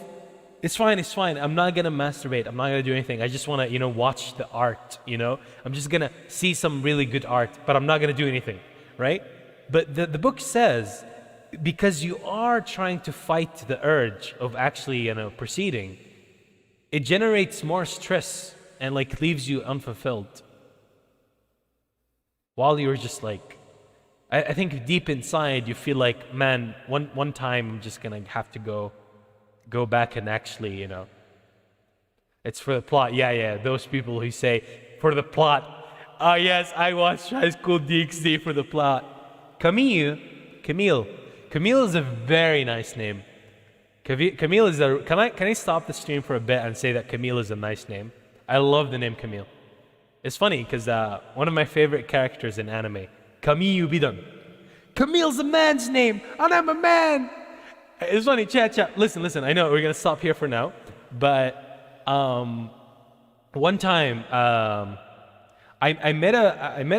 it's fine. I'm not gonna masturbate. I'm not gonna do anything. I just wanna, watch the art, I'm just gonna see some really good art, but I'm not gonna do anything, right? But the book says, because you are trying to fight the urge of actually, proceeding, it generates more stress and leaves you unfulfilled. While you're just I think deep inside you feel like, man, one time I'm just gonna have to go back and actually, it's for the plot. Yeah, those people who say, for the plot. Ah, yes, I watched High School DxD for the plot. Camille is a very nice name. Camille is can I stop the stream for a bit and say that Camille is a nice name? I love the name Camille. It's funny because one of my favorite characters in anime, Camille Bidon. Camille's a man's name, and I'm a man. It's funny, chat. Listen. I know we're gonna stop here for now, but one time I met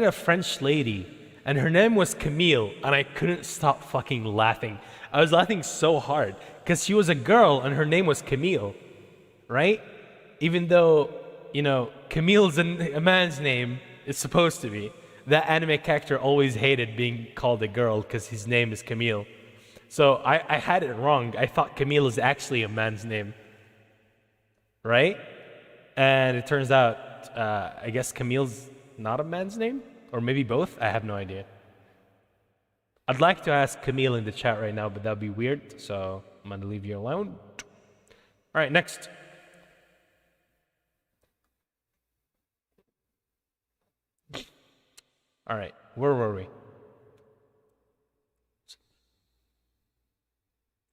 a French lady, and her name was Camille, and I couldn't stop fucking laughing. I was laughing so hard because she was a girl and her name was Camille, right? Even though Camille's a man's name, it's supposed to be. That anime character always hated being called a girl because his name is Camille. So I had it wrong. I thought Camille is actually a man's name, right? And it turns out, I guess Camille's not a man's name? Or maybe both? I have no idea. I'd like to ask Camille in the chat right now, but that'd be weird, so I'm gonna leave you alone. All right, next. All right, where were we?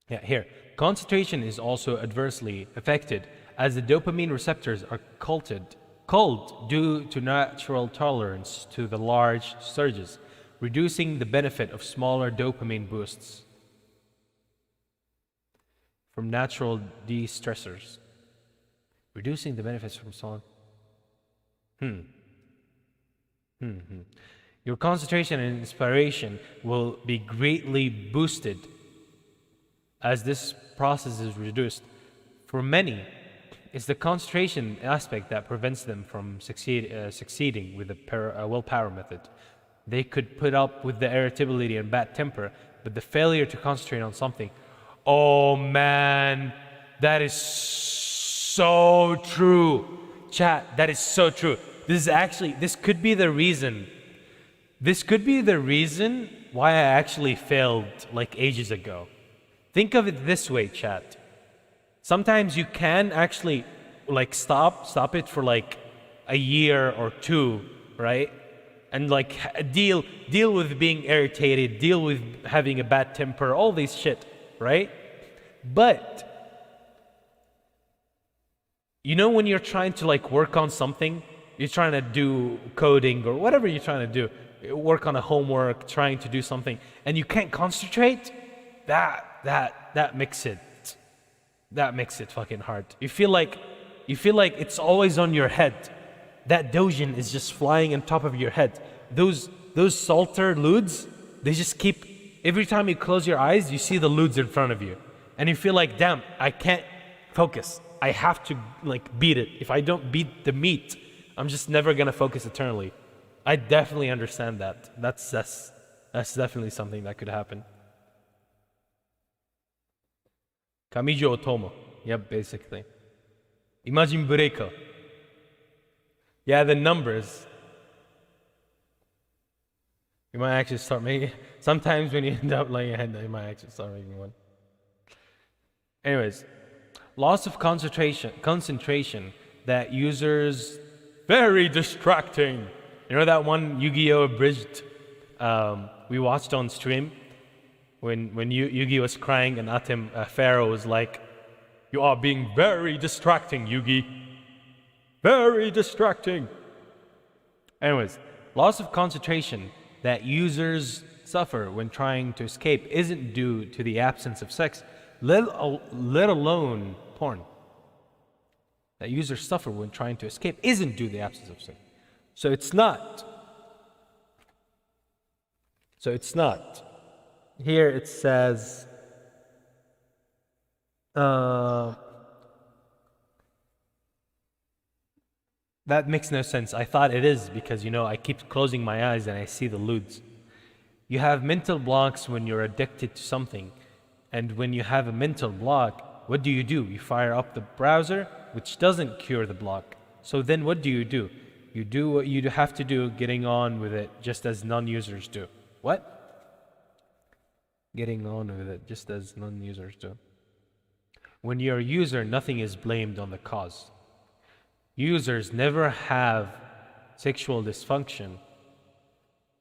Yeah, here. Concentration is also adversely affected as the dopamine receptors are culled due to natural tolerance to the large surges, reducing the benefit of smaller dopamine boosts. from natural de-stressors. Reducing the benefits from solid. Your concentration and inspiration will be greatly boosted as this process is reduced. For many, it's the concentration aspect that prevents them from succeeding with the willpower method. They could put up with the irritability and bad temper, but the failure to concentrate on something, oh man, that is so true. Chat, that is so true. This could be the reason why I actually failed like ages ago. Think of it this way, chat. Sometimes you can actually like stop it for like a year or two, right? And like deal with being irritated, deal with having a bad temper, all this shit, right? But you know when you're trying to like work on something, you're trying to do coding or whatever you're trying to do, work on a homework, trying to do something, and you can't concentrate, that makes it fucking hard. You feel like it's always on your head. That dojin is just flying on top of your head. Those salter ludes, they just keep, every time you close your eyes, you see the ludes in front of you. And you feel like, damn, I can't focus. I have to like beat it. If I don't beat the meat, I'm just never gonna focus eternally. I definitely understand that. That's definitely something that could happen. Kamijo Otomo. Yep, basically. Imagine breaker. Yeah, the numbers. You might actually start making, sometimes when you end up laying your head down, you might actually start making one. Anyways, loss of concentration that users, very distracting. You know that one Yu-Gi-Oh! Abridged we watched on stream? When Yugi was crying and Atem Pharaoh was like, "You are being very distracting, Yugi. Very distracting." Anyways, loss of concentration that users suffer when trying to escape isn't due to the absence of sex, let alone porn. That users suffer when trying to escape isn't due to the absence of sex. So it's not. Here it says, that makes no sense. I thought it is because, you know, I keep closing my eyes and I see the ludes. You have mental blocks when you're addicted to something. And when you have a mental block, what do? You fire up the browser, which doesn't cure the block. So then what do? You do what you have to do, getting on with it, just as non-users do. What? Getting on with it, just as non-users do. When you're a user, nothing is blamed on the cause. Users never have sexual dysfunction,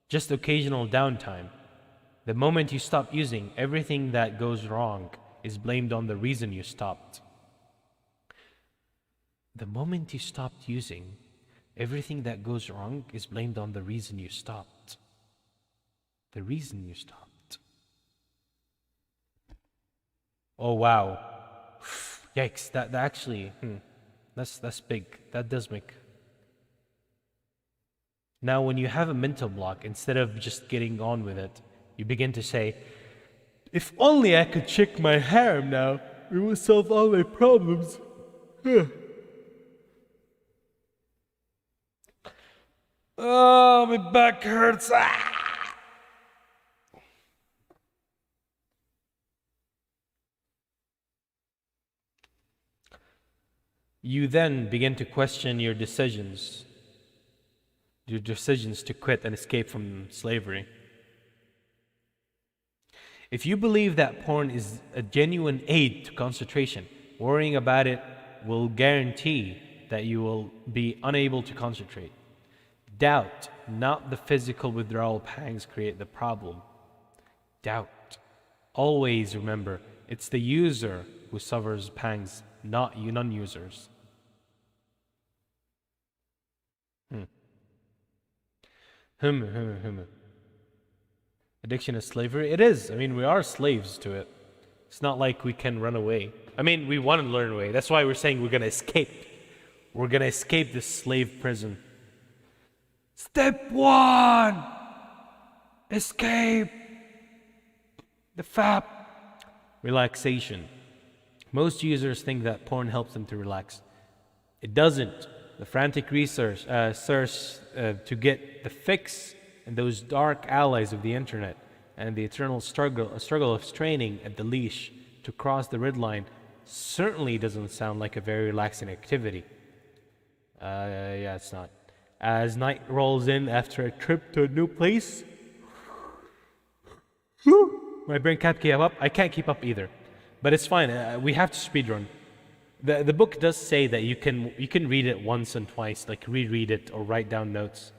just occasional downtime. The moment you stop using, everything that goes wrong is blamed on the reason you stopped. The moment you stopped using, everything that goes wrong is blamed on the reason you stopped. The reason you stopped. Oh wow. Yikes, that actually, that's big. That does make. Now when you have a mental block, instead of just getting on with it, you begin to say, if only I could check my harem now, it would solve all my problems. Oh, my back hurts. Ah! You then begin to question your decisions to quit and escape from slavery. If you believe that porn is a genuine aid to concentration, worrying about it will guarantee that you will be unable to concentrate. Doubt, not the physical withdrawal pangs, create the problem. Doubt. Always remember, it's the user who suffers pangs, not you non-users. Addiction is slavery? It is. I mean, we are slaves to it. It's not like we can run away. I mean, we want to learn away. That's why we're saying we're going to escape. We're going to escape this slave prison. Step 1. Escape. The FAP. Relaxation. Most users think that porn helps them to relax. It doesn't. The frantic research search to get the fix and those dark allies of the internet and the eternal struggle of straining at the leash to cross the red line certainly doesn't sound like a very relaxing activity. Yeah, it's not. As night rolls in after a trip to a new place, my brain can't keep up. I can't keep up either. But it's fine. We have to speedrun. The book does say that you can read it once and twice, like reread it or write down notes.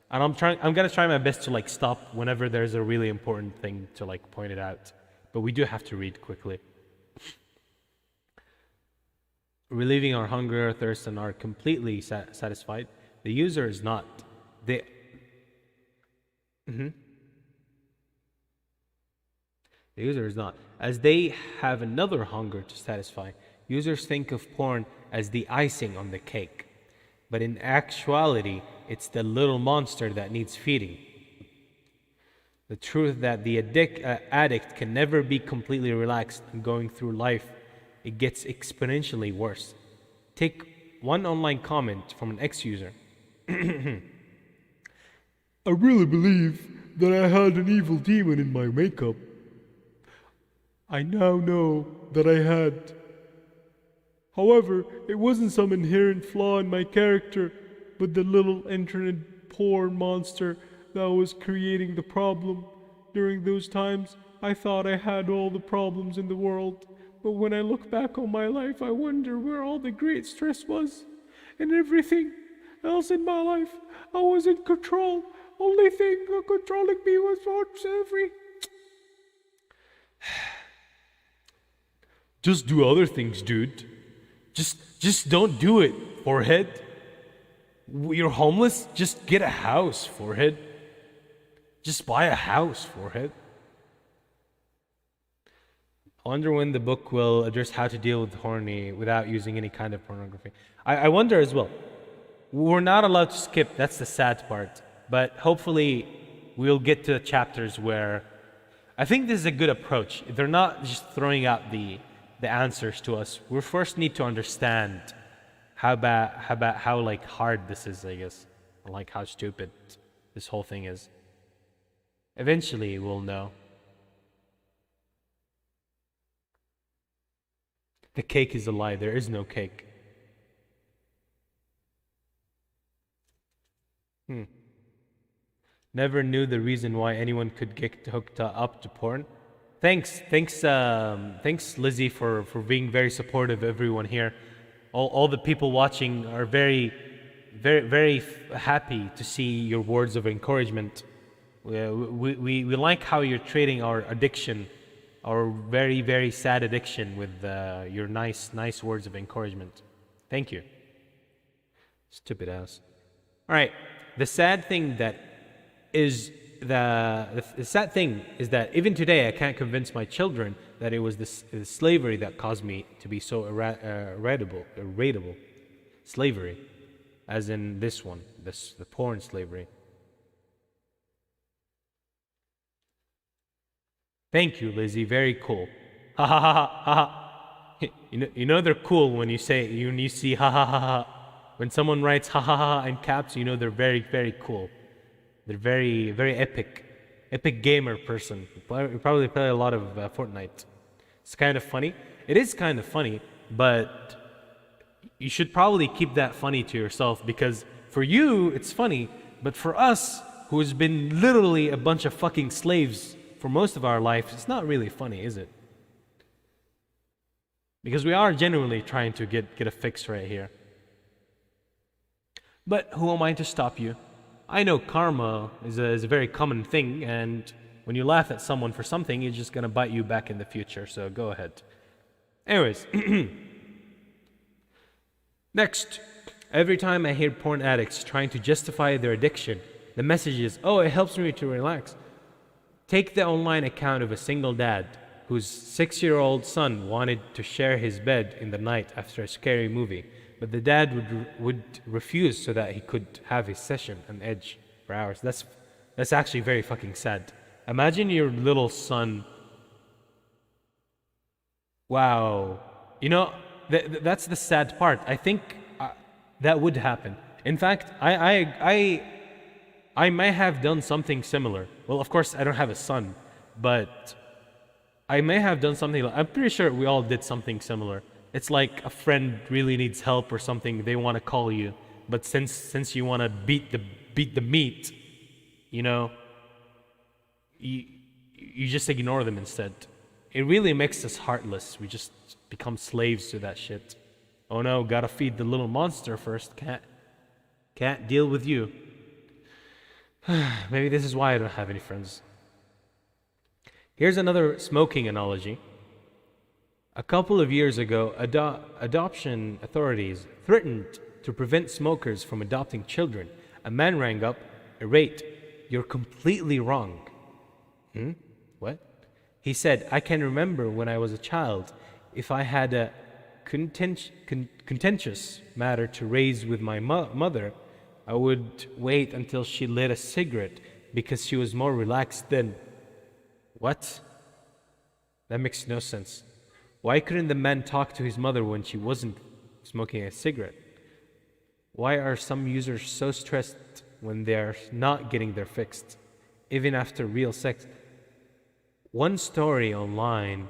And I'm gonna try my best to like stop whenever there's a really important thing to like point it out. But we do have to read quickly. Relieving our hunger, thirst, and are completely satisfied. The user is not. The user is not. As they have another hunger to satisfy, users think of porn as the icing on the cake. But in actuality, it's the little monster that needs feeding. The truth that the addict can never be completely relaxed and going through life, it gets exponentially worse. Take one online comment from an ex-user. I really believe that I had an evil demon in my makeup. I now know that I had. However, it wasn't some inherent flaw in my character, but the little internet porn monster that was creating the problem. During those times, I thought I had all the problems in the world. But when I look back on my life, I wonder where all the great stress was. And everything else in my life, I was in control. Only thing controlling me was every. Just do other things, dude. Just don't do it, forehead. You're homeless? Just get a house, forehead. Just buy a house, forehead. I wonder when the book will address how to deal with horny without using any kind of pornography. I wonder as well. We're not allowed to skip, that's the sad part. But hopefully we'll get to the chapters where I think this is a good approach. They're not just throwing out the answers to us. We first need to understand how like hard this is, I guess, or like how stupid this whole thing is. Eventually we'll know. The cake is a lie. There is no cake. Never knew the reason why anyone could get hooked up to porn. Thanks, Lizzie, for being very supportive of everyone here. All the people watching are very happy to see your words of encouragement. We like how you're trading our addiction, our very sad addiction, with your nice words of encouragement. Thank you. Stupid ass. All right. The sad thing is that even today I can't convince my children that it was this slavery that caused me to be so irritable. Slavery, as in this one, the porn slavery. Thank you, Lizzie. Very cool. Ha ha ha ha ha. You know they're cool when you see ha ha ha ha. When someone writes ha ha ha in caps, you know they're very cool. They're very epic gamer person. You probably play a lot of Fortnite. It's kind of funny. It is kind of funny, but you should probably keep that funny to yourself, because for you it's funny, but for us, who has been literally a bunch of fucking slaves for most of our life, it's not really funny, is it? Because we are genuinely trying to get a fix right here. But who am I to stop you? I know karma is a very common thing, and when you laugh at someone for something, it's just gonna bite you back in the future, so go ahead. Anyways, next, every time I hear porn addicts trying to justify their addiction, the message is, oh, it helps me to relax. Take the online account of a single dad whose 6-year-old son wanted to share his bed in the night after a scary movie, but the dad would refuse so that he could have his session on edge for hours. That's actually very fucking sad. Imagine your little son. Wow. You know, that's the sad part. I think that would happen. In fact, I may have done something similar. Well, of course, I don't have a son, but I may have done something. I'm pretty sure we all did something similar. It's like a friend really needs help or something. They want to call you, but since you want to beat the meat, you know, you just ignore them instead. It really makes us heartless. We just become slaves to that shit. Oh no, gotta feed the little monster first. Can't deal with you. Maybe this is why I don't have any friends. Here's another smoking analogy. A couple of years ago, adoption authorities threatened to prevent smokers from adopting children. A man rang up, irate, "You're completely wrong." What? He said, "I can remember when I was a child, if I had a contentious matter to raise with my mother, I would wait until she lit a cigarette because she was more relaxed then." What? That makes no sense. Why couldn't the man talk to his mother when she wasn't smoking a cigarette? Why are some users so stressed when they're not getting their fix, even after real sex? One story online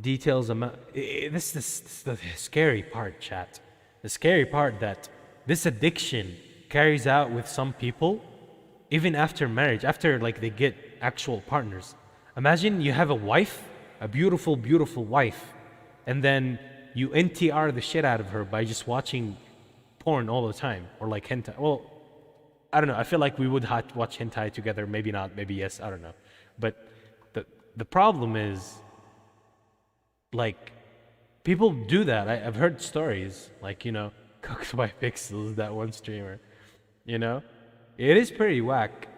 details this is the scary part, chat. The scary part that this addiction carries out with some people even after marriage, after like they get actual partners. Imagine you have a wife, a beautiful, beautiful wife, and then you NTR the shit out of her by just watching porn all the time, or like hentai. Well, I don't know. I feel like we would watch hentai together. Maybe not. Maybe yes. I don't know. But the problem is, like, people do that. I've heard stories, like, you know, Cooked by Pixels, that one streamer. You know, it is pretty whack.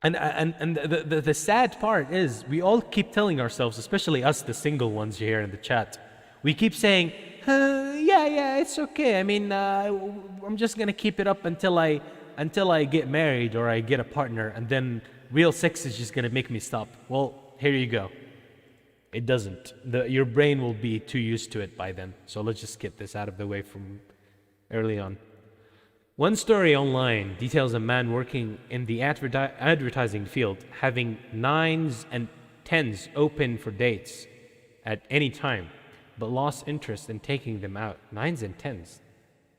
And the sad part is, we all keep telling ourselves, especially us, the single ones here in the chat, we keep saying, yeah, it's okay. I mean, I'm just gonna keep it up until I get married or I get a partner, and then real sex is just gonna make me stop. Well, here you go. It doesn't. Your brain will be too used to it by then. So let's just get this out of the way from early on. One story online details a man working in the advertising field having 9s and 10s open for dates at any time, but lost interest in taking them out. 9s and 10s?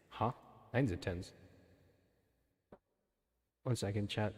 Huh? 9s and 10s? 1 second, chat.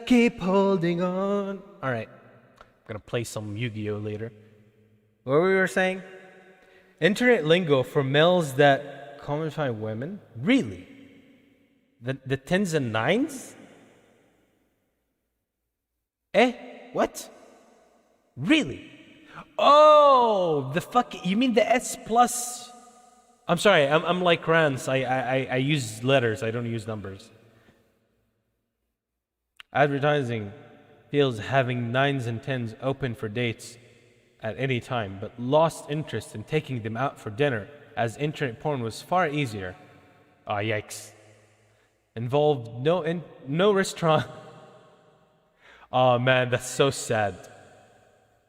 Keep holding on. Alright, I'm gonna play some Yu-Gi-Oh later. What we were saying? Internet lingo for males that commodify women? Really? The 10s and 9s? What? Really? Oh, you mean the S plus? I'm sorry, I'm like Rance. I use letters, I don't use numbers. Advertising feels having 9s and 10s open for dates at any time, but lost interest in taking them out for dinner as internet porn was far easier. Ah, yikes. Involved no restaurant. Oh man, that's so sad.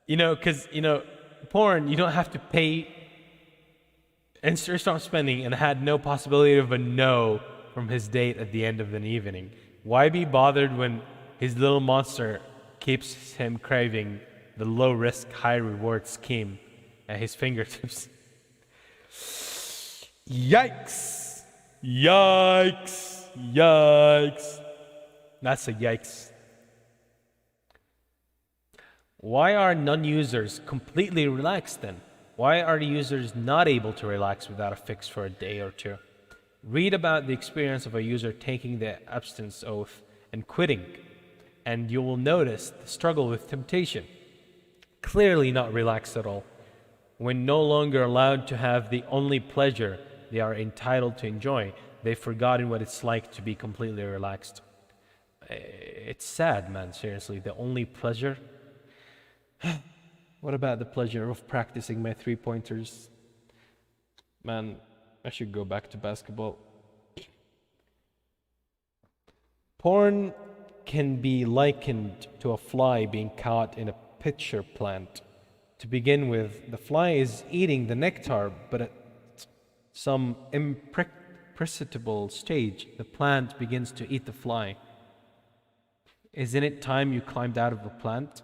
You know, because, you know, porn, you don't have to pay and start spending, and had no possibility of a no from his date at the end of the evening. Why be bothered when his little monster keeps him craving the low-risk, high-reward scheme at his fingertips. Yikes! Yikes! Yikes! That's a yikes. Why are non-users completely relaxed then? Why are the users not able to relax without a fix for a day or two? Read about the experience of a user taking the abstinence oath and quitting, and you will notice the struggle with temptation. Clearly not relaxed at all. When no longer allowed to have the only pleasure they are entitled to enjoy, they've forgotten what it's like to be completely relaxed. It's sad, man, seriously. The only pleasure? What about the pleasure of practicing my three-pointers? Man, I should go back to basketball. Porn can be likened to a fly being caught in a pitcher plant. To begin with, the fly is eating the nectar, but at some imperceptible stage, the plant begins to eat the fly. Isn't it time you climbed out of the plant?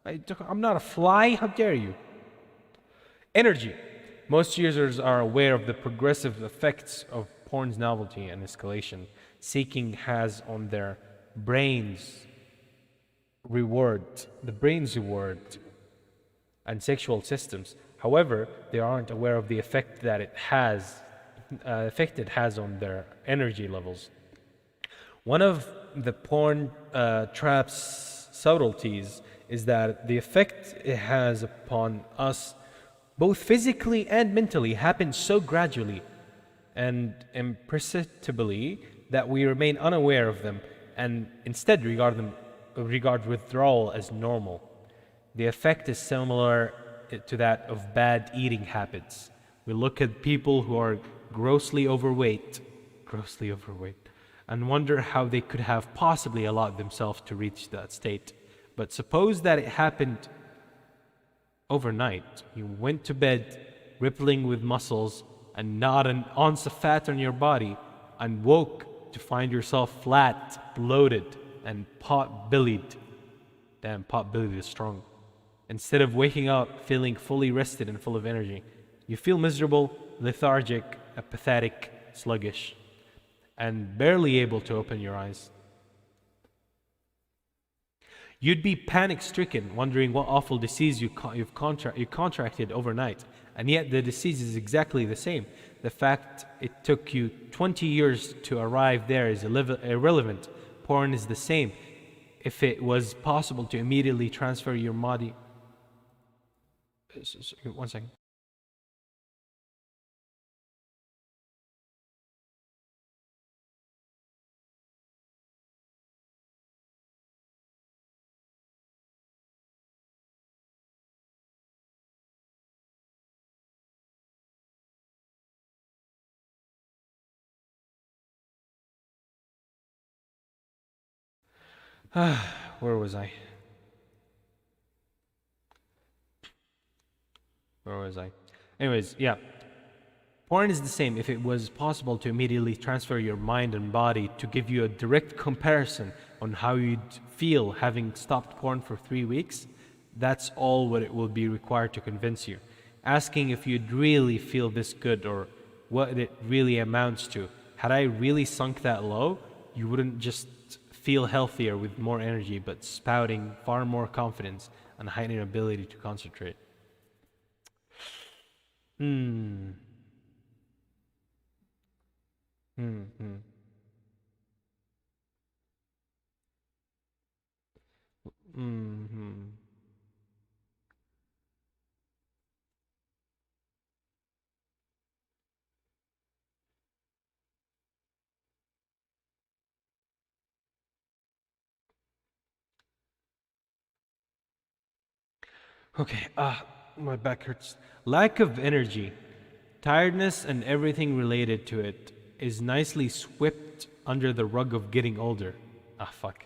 I'm not a fly, how dare you? Energy. Most users are aware of the progressive effects of porn's novelty and escalation seeking has on their brain's reward and sexual systems. However, they aren't aware of the effect that it has on their energy levels. One of the porn trap's subtleties is that the effect it has upon us, both physically and mentally, happens so gradually and imperceptibly that we remain unaware of them and instead regard withdrawal as normal. The effect is similar to that of bad eating habits. We look at people who are grossly overweight, and wonder how they could have possibly allowed themselves to reach that state. But suppose that it happened overnight. You went to bed rippling with muscles and not an ounce of fat on your body, and woke to find yourself flat, bloated, and pot-bellied. Damn, pot-bellied is strong. Instead of waking up feeling fully rested and full of energy, you feel miserable, lethargic, apathetic, sluggish, and barely able to open your eyes. You'd be panic-stricken, wondering what awful disease you contracted overnight, and yet the disease is exactly the same. The fact it took you 20 years to arrive there is irrelevant. Porn is the same. If it was possible to immediately transfer your body... One second. Where was I? Anyways, yeah. Porn is the same. If it was possible to immediately transfer your mind and body to give you a direct comparison on how you'd feel having stopped porn for 3 weeks, that's all what it will be required to convince you. Asking if you'd really feel this good or what it really amounts to. Had I really sunk that low, you wouldn't just feel healthier with more energy, but spouting far more confidence and heightened ability to concentrate. Okay, my back hurts. Lack of energy, tiredness, and everything related to it is nicely swept under the rug of getting older. Fuck.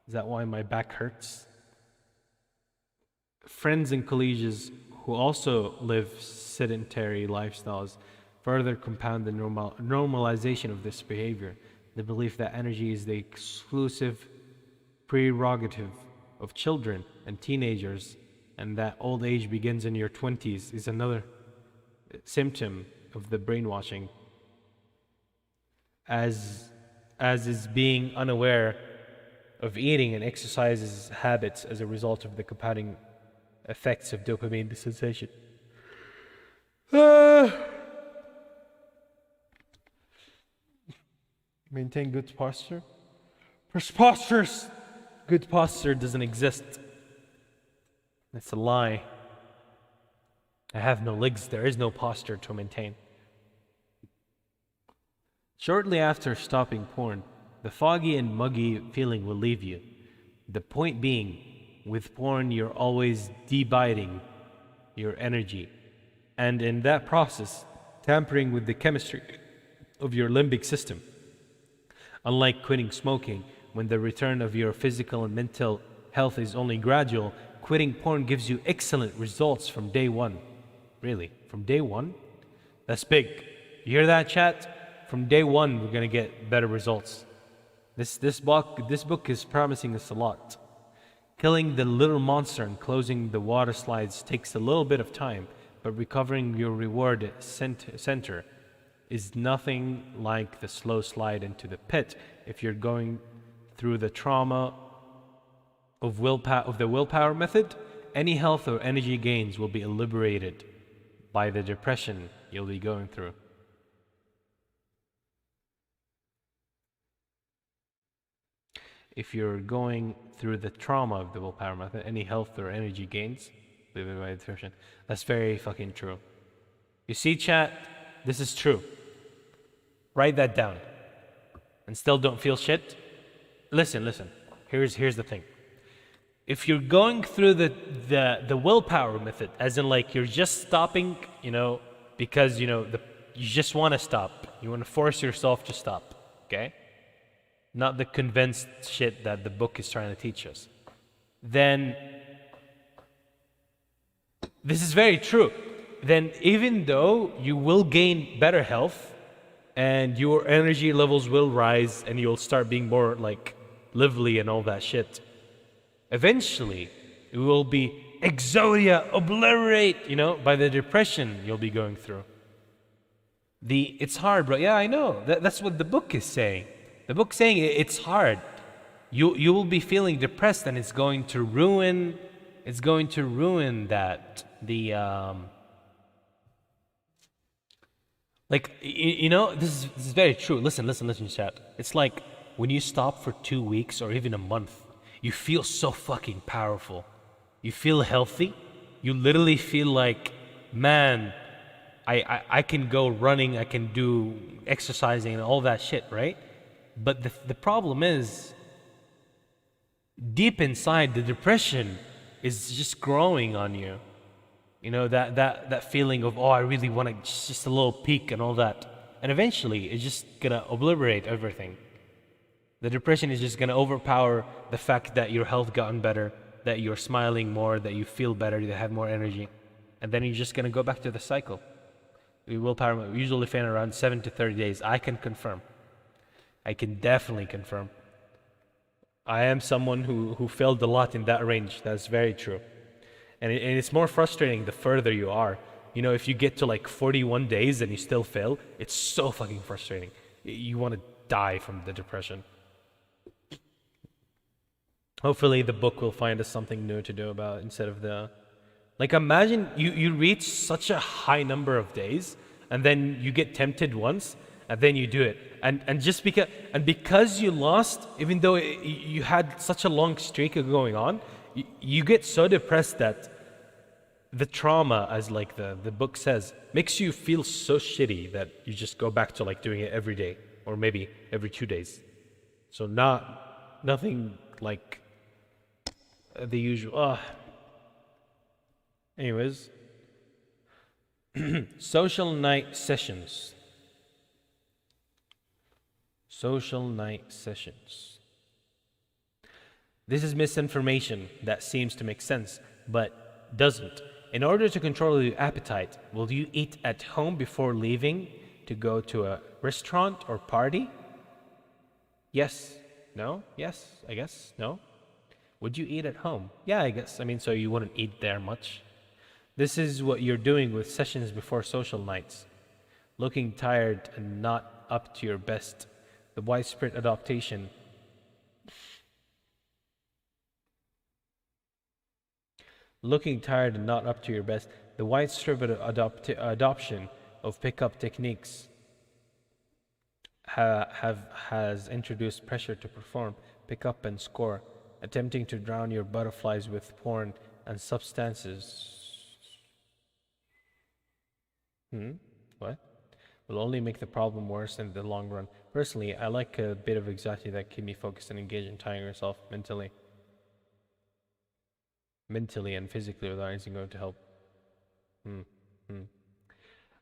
Is that why my back hurts? Friends and colleagues who also live sedentary lifestyles further compound the normalization of this behavior. The belief that energy is the exclusive prerogative of children and teenagers, and that old age begins in your 20s, is another symptom of the brainwashing, as is being unaware of eating and exercises habits as a result of the compounding effects of dopamine sensation. Maintain good posture. Postures. Good posture doesn't exist. It's a lie. I have no legs. There is no posture to maintain. Shortly after stopping porn, the foggy and muggy feeling will leave you. The point being, with porn, you're always debiding your energy, and in that process, tampering with the chemistry of your limbic system. Unlike quitting smoking, when the return of your physical and mental health is only gradual, quitting porn gives you excellent results from day one. Really, from day one? That's big. You hear that, chat? From day one, we're gonna get better results. This book is promising us a lot. Killing the little monster and closing the water slides takes a little bit of time, but recovering your reward center is nothing like the slow slide into the pit. If you're going through the trauma of the willpower method, any health or energy gains will be eliminated by the depression you'll be going through. If you're going through the trauma of the willpower method, any health or energy gains will be eliminated by depression. That's very fucking true. You see, chat? This is true. Write that down. And still don't feel shit? Listen. Here's the thing. If you're going through the willpower method, as in like you're just stopping, because you just want to stop. You want to force yourself to stop. Okay? Not the convinced shit that the book is trying to teach us. Then this is very true. Then even though you will gain better health and your energy levels will rise and you'll start being more like lively and all that shit, eventually it will be exodia, obliterate, by the depression you'll be going through. It's hard, bro. Yeah, I know. That's what the book is saying. The book's saying it's hard. You will be feeling depressed, and it's going to ruin that. This is very true. Listen, chat. It's like when you stop for 2 weeks or even a month, you feel so fucking powerful. You feel healthy. You literally feel like, man, I can go running, I can do exercising and all that shit, right? But the problem is, deep inside, the depression is just growing on you. That feeling of, I really want to, just a little peak and all that. And eventually, it's just gonna obliterate everything. The depression is just gonna overpower the fact that your health gotten better, that you're smiling more, that you feel better, you have more energy. And then you're just gonna go back to the cycle. The willpower usually find around 7 to 30 days. I can confirm. I can definitely confirm. I am someone who failed a lot in that range. That's very true. And it's more frustrating the further you are. If you get to like 41 days and you still fail, it's so fucking frustrating. You want to die from the depression. Hopefully the book will find us something new to do about instead of imagine you reach such a high number of days and then you get tempted once and then you do it. And because you lost, even though you had such a long streak of going on, you get so depressed that the trauma, as like the book says, makes you feel so shitty that you just go back to like doing it every day or maybe every 2 days. So nothing like the usual. Anyways, social night sessions. Social night sessions. This is misinformation that seems to make sense, but doesn't. In order to control your appetite, will you eat at home before leaving to go to a restaurant or party? Yes. No? Yes. I guess. No. Would you eat at home? Yeah, I guess. I mean, so you wouldn't eat there much. This is what you're doing with sessions before social nights. Looking tired and not up to your best. The widespread adaptation. Looking tired and not up to your best. The widespread adoption of pickup techniques has introduced pressure to perform, pick up, and score, attempting to drown your butterflies with porn and substances. What? Will only make the problem worse in the long run. Personally, I like a bit of anxiety that keep me focused and engaged in tying yourself mentally and physically without anything going to help.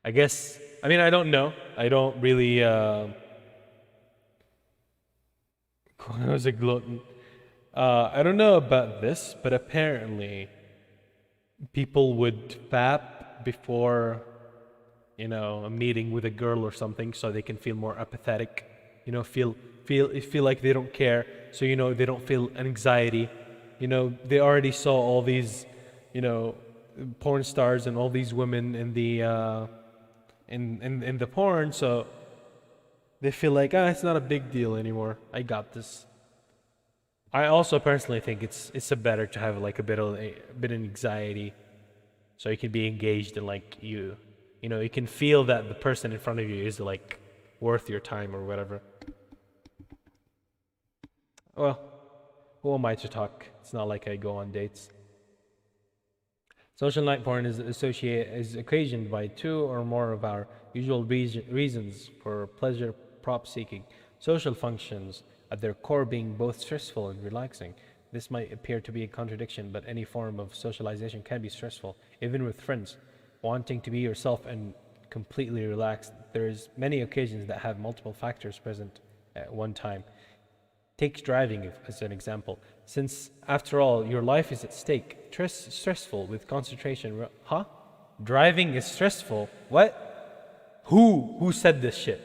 I guess, I mean, I don't know. I don't really, I was a glutton. I don't know about this, but apparently people would fap before, a meeting with a girl or something so they can feel more apathetic, feel like they don't care, so, they don't feel anxiety. They already saw all these, porn stars and all these women in the, in the porn, so they feel like, it's not a big deal anymore. I got this. I also personally think it's better to have like a bit of anxiety, so you can be engaged and like you can feel that the person in front of you is like worth your time or whatever. Well, who am I to talk? It's not like I go on dates. Social night porn is occasioned by two or more of our usual reasons for pleasure prop seeking. Social functions at their core being both stressful and relaxing. This might appear to be a contradiction, but any form of socialization can be stressful, even with friends. Wanting to be yourself and completely relaxed, there's many occasions that have multiple factors present at one time. Take driving as an example. Since, after all, your life is at stake, stressful with concentration. Huh? Driving is stressful? What? Who said this shit?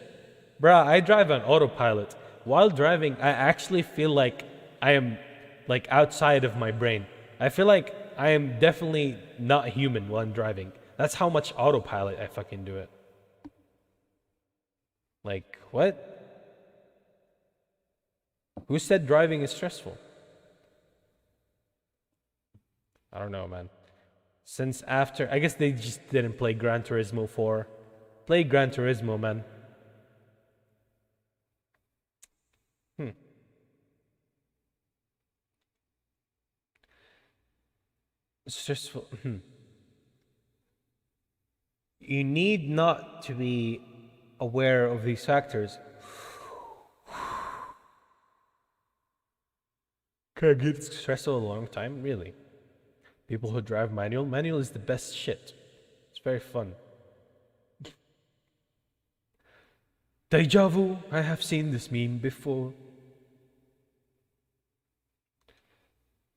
Bruh, I drive on autopilot. While driving, I actually feel like I am like outside of my brain. I feel like I am definitely not human while I'm driving. That's how much autopilot I fucking do it. Like, what? Who said driving is stressful? I don't know, man. Since after, I guess they just didn't play Gran Turismo 4. Play Gran Turismo, man. Stressful. You need not to be aware of these factors. Can I get stressful a long time? Really? People who drive manual is the best shit. It's very fun. Deja vu, I have seen this meme before.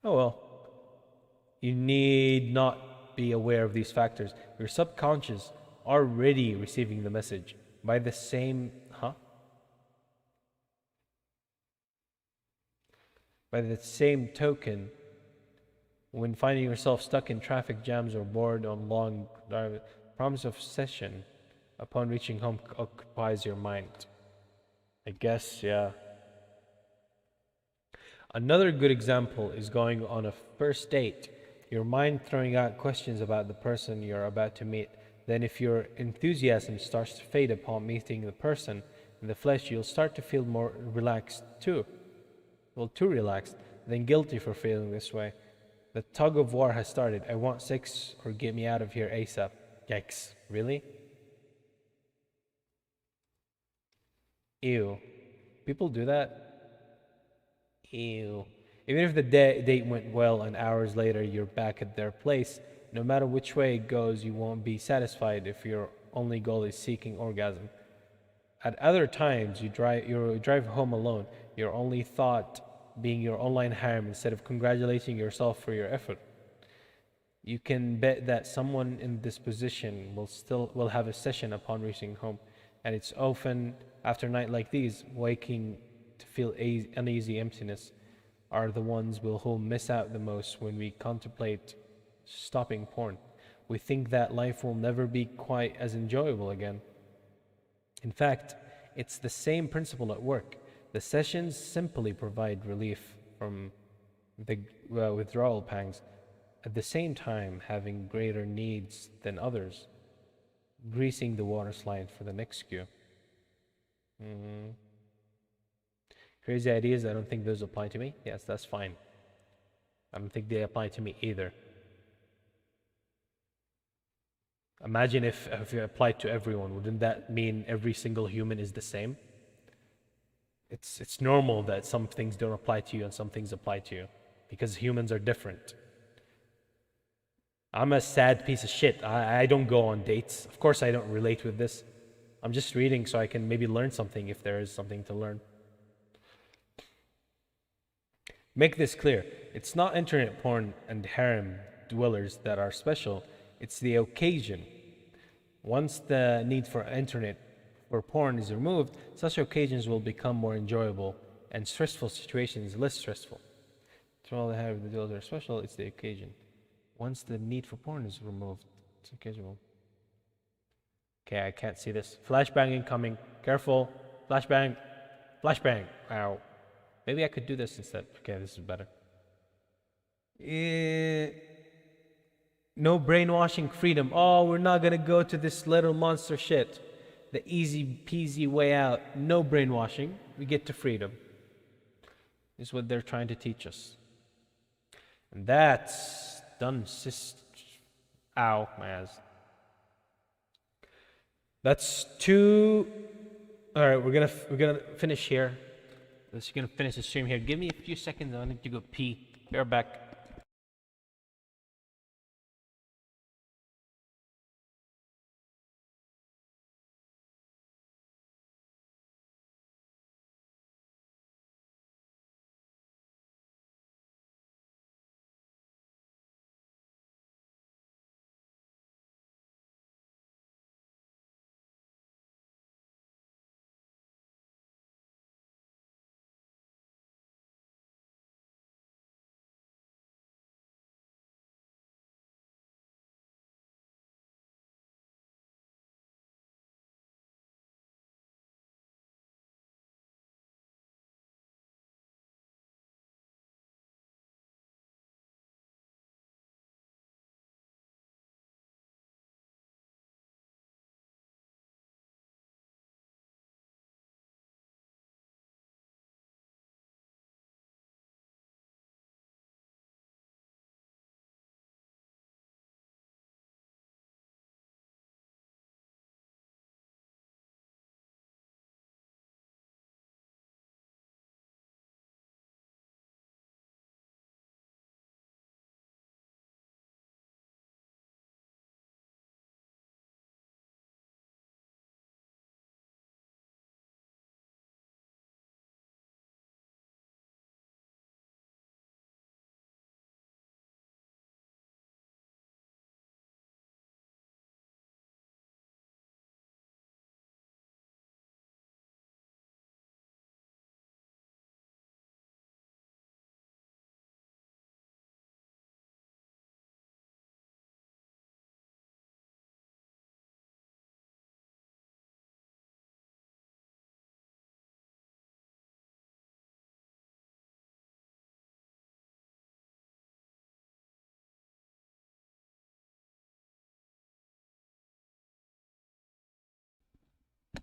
Oh well. You need not be aware of these factors. Your subconscious already receiving the message. By the same token, when finding yourself stuck in traffic jams or bored on long drive, promise of session upon reaching home occupies your mind. I guess, yeah. Another good example is going on a first date. Your mind throwing out questions about the person you're about to meet. Then if your enthusiasm starts to fade upon meeting the person in the flesh, you'll start to feel more relaxed too. Well, too relaxed, then guilty for feeling this way. The tug of war has started. I want sex or get me out of here ASAP. Yikes, really? Ew. People do that? Ew. Even if the date went well and hours later you're back at their place, no matter which way it goes, you won't be satisfied if your only goal is seeking orgasm. At other times, you drive home alone, your only thought being your online harem instead of congratulating yourself for your effort. You can bet that someone in this position will have a session upon reaching home, and it's often after a night like these, waking to feel uneasy emptiness. are the ones who miss out the most when we contemplate stopping porn. We think that life will never be quite as enjoyable again. In fact, it's the same principle at work. The sessions simply provide relief from the withdrawal pangs, at the same time having greater needs than others, greasing the water slide for the next queue. Crazy ideas, I don't think those apply to me. Yes, that's fine. I don't think they apply to me either. Imagine if it applied to everyone. Wouldn't that mean every single human is the same? It's normal that some things don't apply to you and some things apply to you, because humans are different. I'm a sad piece of shit. I don't go on dates. Of course I don't relate with this. I'm just reading so I can maybe learn something if there is something to learn. Make this clear. It's not internet porn and harem dwellers that are special. It's the occasion. Once the need for internet or porn is removed, such occasions will become more enjoyable and stressful situations less stressful. To all the harem dwellers are special, it's the occasion. Once the need for porn is removed, it's occasional. Okay, I can't see this. Flashbang incoming. Careful. Flashbang. Flashbang. Ow. Maybe I could do this instead. Okay, this is better. No brainwashing freedom. Oh, we're not gonna go to this little monster shit. The easy peasy way out. No brainwashing. We get to freedom. This is what they're trying to teach us. And that's done, ow, my ass. That's two. All right, we're gonna finish here. Let's gonna finish the stream here. Give me a few seconds. I need to go pee. Be right back.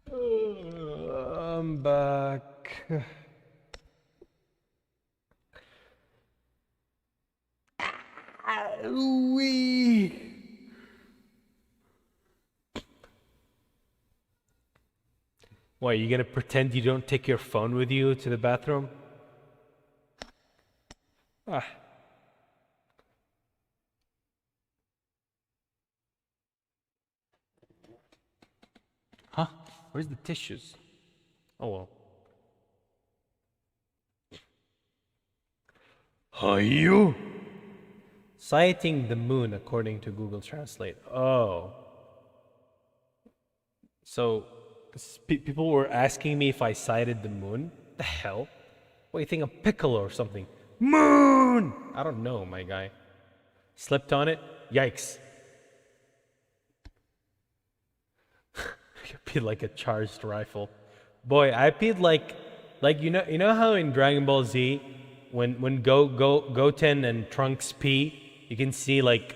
I'm back. Wee. What, are you gonna pretend you don't take your phone with you to the bathroom? Ah. Huh? Where's the tissues? Oh well. Are you? Sighting the moon according to Google Translate. Oh. So, people were asking me if I sighted the moon? The hell? What, you think I'm Piccolo or something? Moon! I don't know, my guy. Slipped on it? Yikes. You peed like a charged rifle. Boy, I peed like you know how in Dragon Ball Z when Goten and Trunks pee, you can see like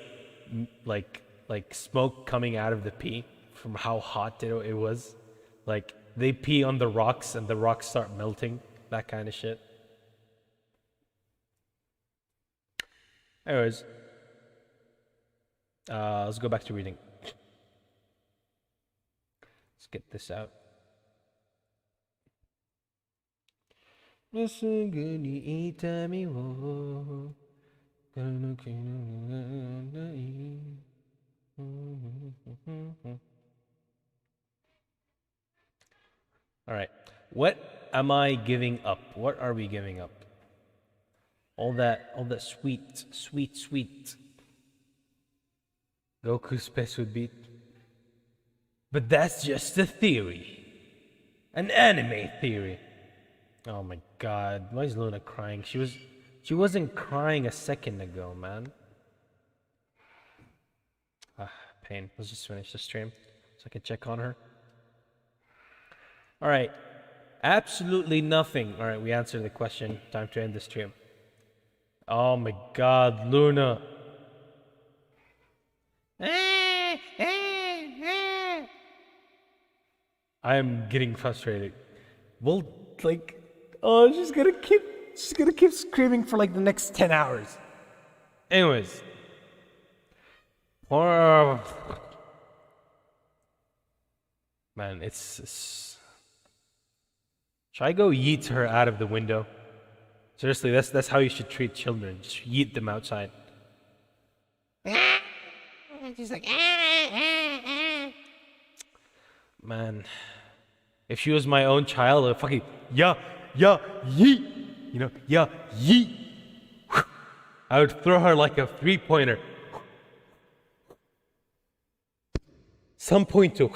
smoke coming out of the pee from how hot it was. Like they pee on the rocks and the rocks start melting, that kind of shit. Anyways, let's go back to reading. Let's get this out. All right. What am I giving up? What are we giving up? All that sweet Goku's best would be. But that's just a theory. An anime theory. Oh my god. Why is Luna crying? She wasn't crying a second ago, man. Pain. Let's just finish the stream so I can check on her. Alright. Absolutely nothing. Alright, we answered the question. Time to end the stream. Oh my god, Luna. I am getting frustrated. Well, like, oh, she's gonna keep screaming for like the next 10 hours. Anyways. Man, it's should I go yeet her out of the window? Seriously, that's how you should treat children. Just yeet them outside. She's like, man, if she was my own child, I'd fucking yeet, you know, yeet. I would throw her like a 3-pointer. 3-pointer,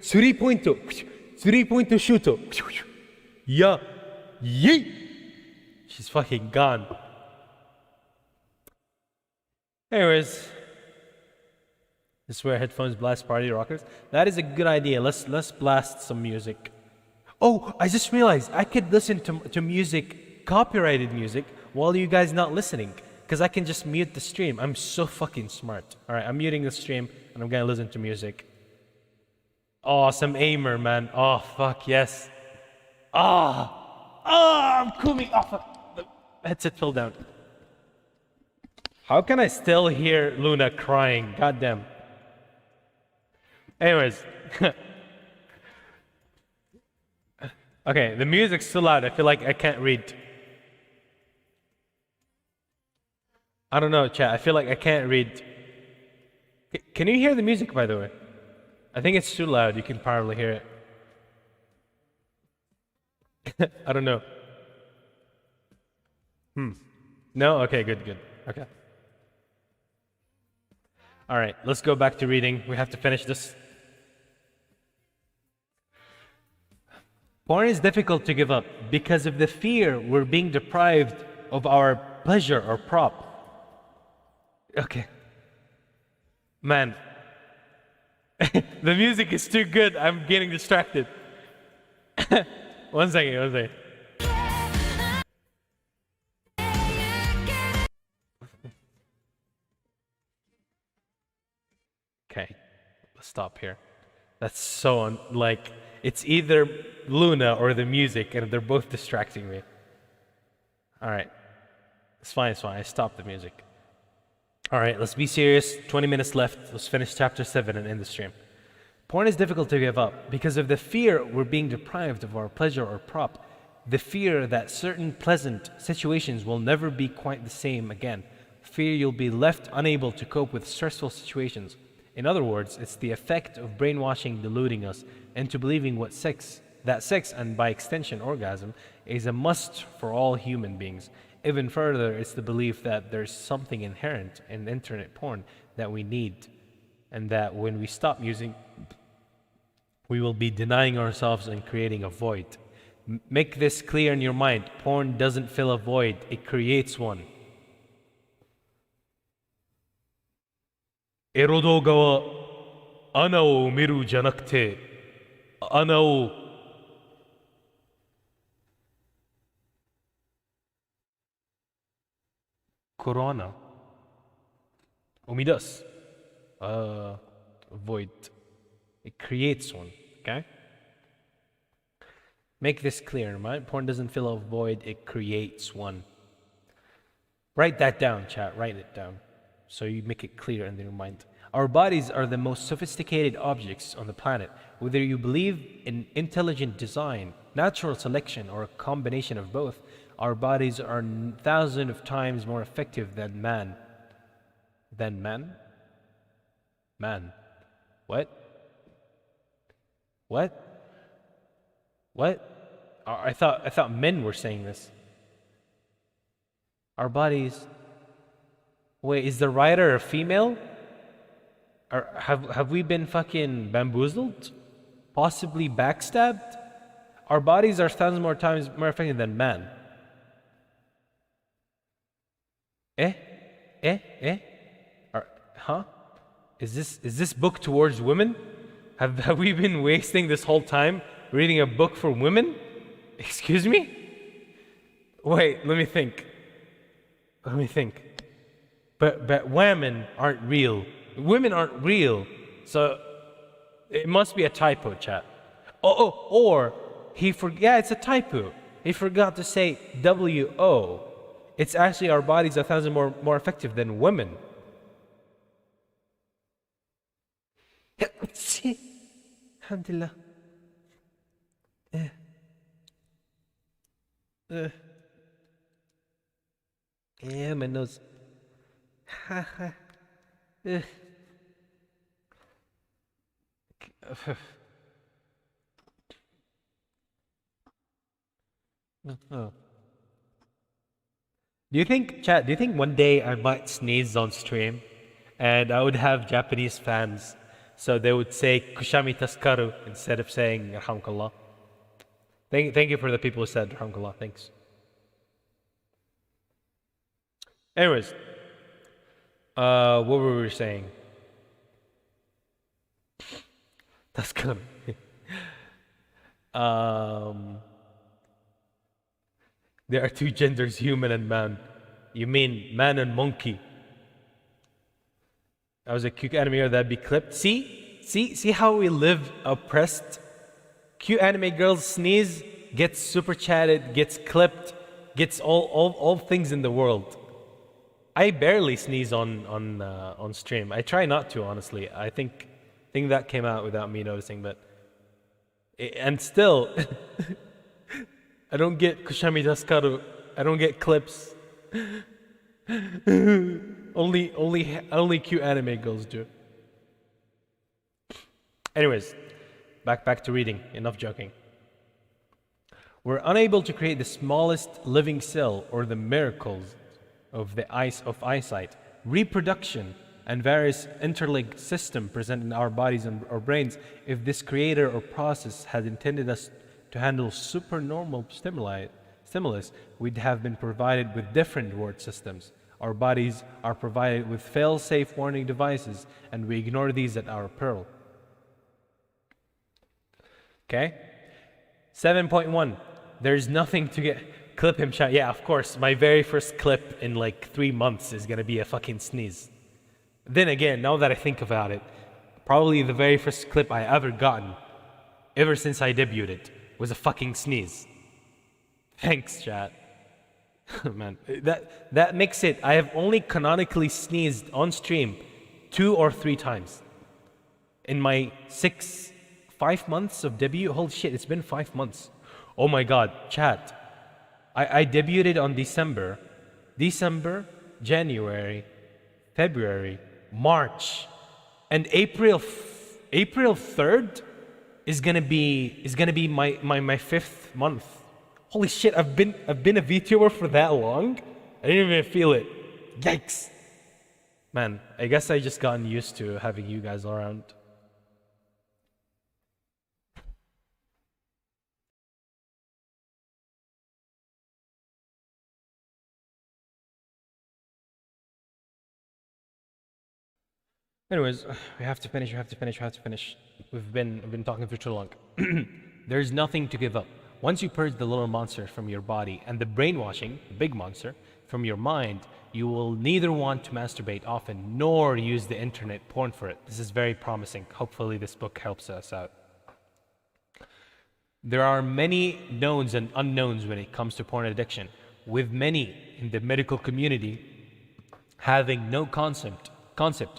3-pointer, 3-pointer shooter. Yeet. She's fucking gone. Anyways, this is where headphones blast party rockers. That is a good idea. Let's blast some music. Oh, I just realized I could listen to music, copyrighted music, while you guys not listening, because I can just mute the stream. I'm so fucking smart. All right, I'm muting the stream and I'm gonna listen to music. Oh, some aimer, man. Oh, fuck yes. I'm coming off. The headset fell down. How can I still hear Luna crying? Goddamn. Anyways. Okay, the music's so loud. I feel like I can't read. I don't know, chat. I feel like I can't read. Can you hear the music, by the way? I think it's too loud. You can probably hear it. I don't know. No? Okay, good. Okay. All right, let's go back to reading. We have to finish this. Porn is difficult to give up because of the fear we're being deprived of our pleasure or prop. Okay. Man. The music is too good. I'm getting distracted. One second. Okay, let's stop here. That's so like, it's either Luna or the music, and they're both distracting me. All right, it's fine. I stopped the music. All right, let's be serious. 20 minutes left. Let's finish chapter 7 and end the stream. Porn is difficult to give up because of the fear we're being deprived of our pleasure or prop. The fear that certain pleasant situations will never be quite the same again. Fear you'll be left unable to cope with stressful situations. In other words, it's the effect of brainwashing deluding us into believing that sex, and by extension orgasm, is a must for all human beings. Even further, it's the belief that there's something inherent in internet porn that we need, and that when we stop using, we will be denying ourselves and creating a void. Make this clear in your mind. Porn doesn't fill a void, it creates one. エロ動画は穴を埋めるじゃなくて穴をコロナ生み出す void. It creates one. Okay? Make this clear, right? Porn doesn't fill a void, it creates one. Write that down, chat. Write it down. So you make it clear in your mind. Our bodies are the most sophisticated objects on the planet. Whether you believe in intelligent design, natural selection, or a combination of both, our bodies are thousands of times more effective than man. Than man? Man. What? What? What? I thought men were saying this. Our bodies. Wait, is the writer a female? Or have we been fucking bamboozled? Possibly backstabbed? Our bodies are thousands more times more effective than man. Huh? Is this book towards women? Have we been wasting this whole time reading a book for women? Excuse me? Wait, let me think. But women aren't real. Women aren't real. So it must be a typo, chat. Or yeah, it's a typo. He forgot to say WO. It's actually our bodies are 1,000 more effective than women. Alhamdulillah. Yeah, my nose. Oh. Do you think, chat, do you think one day I might sneeze on stream and I would have Japanese fans so they would say Kushami Taskaru instead of saying Rahmkallah? Thank you for the people who said Rahmkallah. Thanks. Anyways, what were we saying? Taskaru. There are two genders, human and man. You mean man and monkey? I was a cute anime that'd be clipped. See how we live oppressed? Cute anime girls sneeze, gets super chatted, gets clipped, gets all things in the world. I barely sneeze on stream. I try not to, honestly. I think that came out without me noticing, but and still. I don't get Kushami Daskaru. I don't get clips. only cute anime girls do. Anyways, back to reading. Enough joking. We're unable to create the smallest living cell or the miracles of eyesight, reproduction, and various interlinked systems present in our bodies and our brains if this creator or process had intended us to handle supernormal stimulus, we'd have been provided with different reward systems. Our bodies are provided with fail-safe warning devices, and we ignore these at our peril. Okay? 7.1. There's nothing to get... Clip him, chat. Yeah, of course. My very first clip in like 3 months is gonna be a fucking sneeze. Then again, now that I think about it, probably the very first clip I ever gotten, ever since I debuted it, was a fucking sneeze. Thanks, chat. Man, that makes it. I have only canonically sneezed on stream 2 or 3 times. In my 5 months of debut, holy shit, it's been 5 months. Oh my god, chat. I debuted on December, January, February, March, and April 3rd is gonna be my 5th month. Holy shit, I've been a VTuber for that long? I didn't even feel it. Yikes. Man, I guess I just gotten used to having you guys around. Anyways, we have to finish. We've been talking for too long. There's nothing to give up. Once you purge the little monster from your body and the brainwashing, the big monster, from your mind, you will neither want to masturbate often nor use the internet porn for it. This is very promising. Hopefully this book helps us out. There are many knowns and unknowns when it comes to porn addiction, with many in the medical community having no concept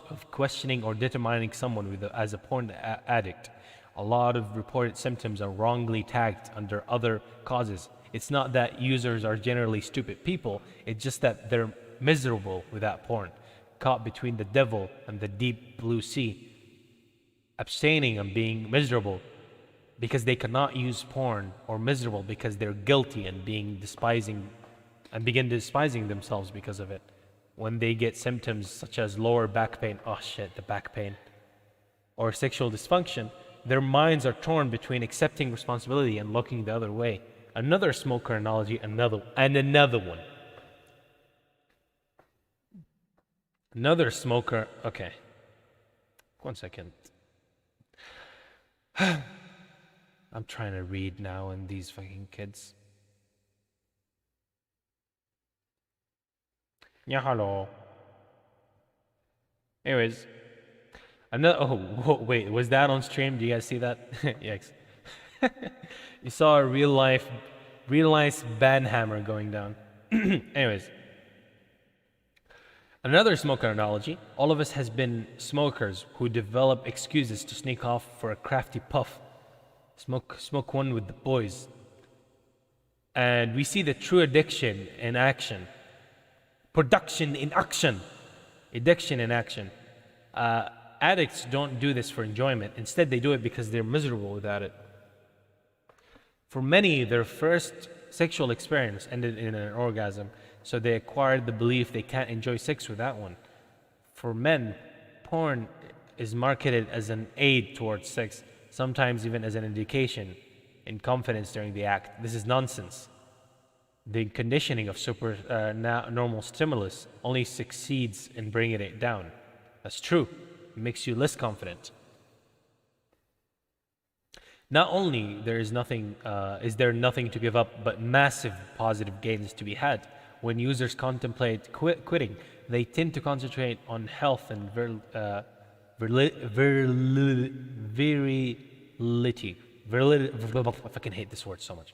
of questioning or determining someone as a porn addict. A lot of reported symptoms are wrongly tagged under other causes. It's not that users are generally stupid people, it's just that they're miserable without porn, caught between the devil and the deep blue sea, abstaining and being miserable because they cannot use porn, or miserable because they're guilty and begin despising themselves because of it. When they get symptoms such as lower back pain, oh shit, the back pain, or sexual dysfunction, their minds are torn between accepting responsibility and looking the other way. Another smoker analogy, another one. Another smoker, okay. 1 second. I'm trying to read now and these fucking kids. Yeah, hello. Anyways, wait, was that on stream? Do you guys see that? Yikes. You saw a real life band hammer going down. Anyways, another smoker analogy. All of us has been smokers who develop excuses to sneak off for a crafty puff. Smoke one with the boys. And we see the true addiction in action. Production in action. Addiction in action. Addicts don't do this for enjoyment. Instead, they do it because they're miserable without it. For many, their first sexual experience ended in an orgasm, so they acquired the belief they can't enjoy sex without one. For men, porn is marketed as an aid towards sex, sometimes even as an indication in confidence during the act. This is nonsense. The conditioning of normal stimulus only succeeds in bringing it down. That's true. It makes you less confident. Not only is there nothing to give up, but massive positive gains to be had. When users contemplate quitting, they tend to concentrate on health and virility. I fucking hate this word so much.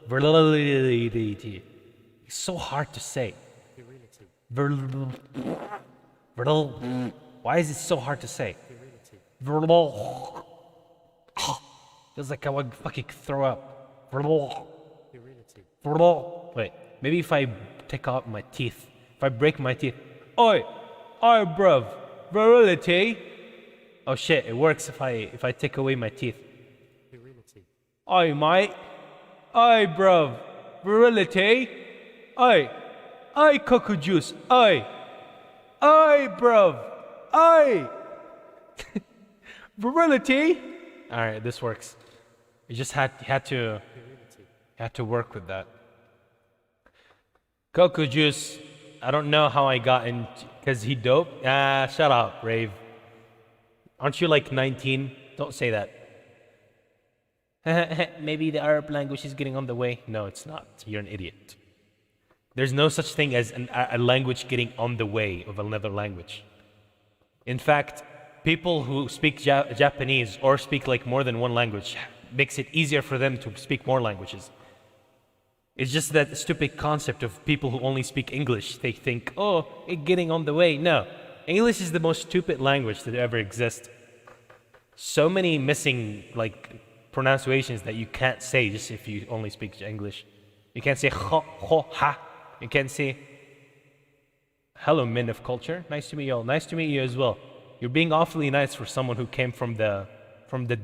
Virility. It's so hard to say. Why is it so hard to say? Feels like I would fucking throw up. Wait, maybe if I take out my teeth, if I break my teeth. Oi, bruv, virility. Oh shit, it works if I take away my teeth. Oi, mate. Oi, bruv, virility. Oi, cocoa juice. Oi, bruv. Oi, virility. All right, this works. You just had to work with that. Cocoa juice. I don't know how I got in, because he dope. Shut up, Rave. Aren't you like 19? Don't say that. Maybe the Arab language is getting on the way. No, it's not. You're an idiot. There's no such thing as a language getting on the way of another language. In fact, people who speak Japanese or speak like more than one language makes it easier for them to speak more languages. It's just that stupid concept of people who only speak English. They think, oh, it's getting on the way. No, English is the most stupid language that ever exists. So many missing like pronunciations that you can't say just if you only speak English. You can't say ho, ha. You can't say, hello, men of culture. Nice to meet you all. Nice to meet you as well. You're being awfully nice for someone who came from the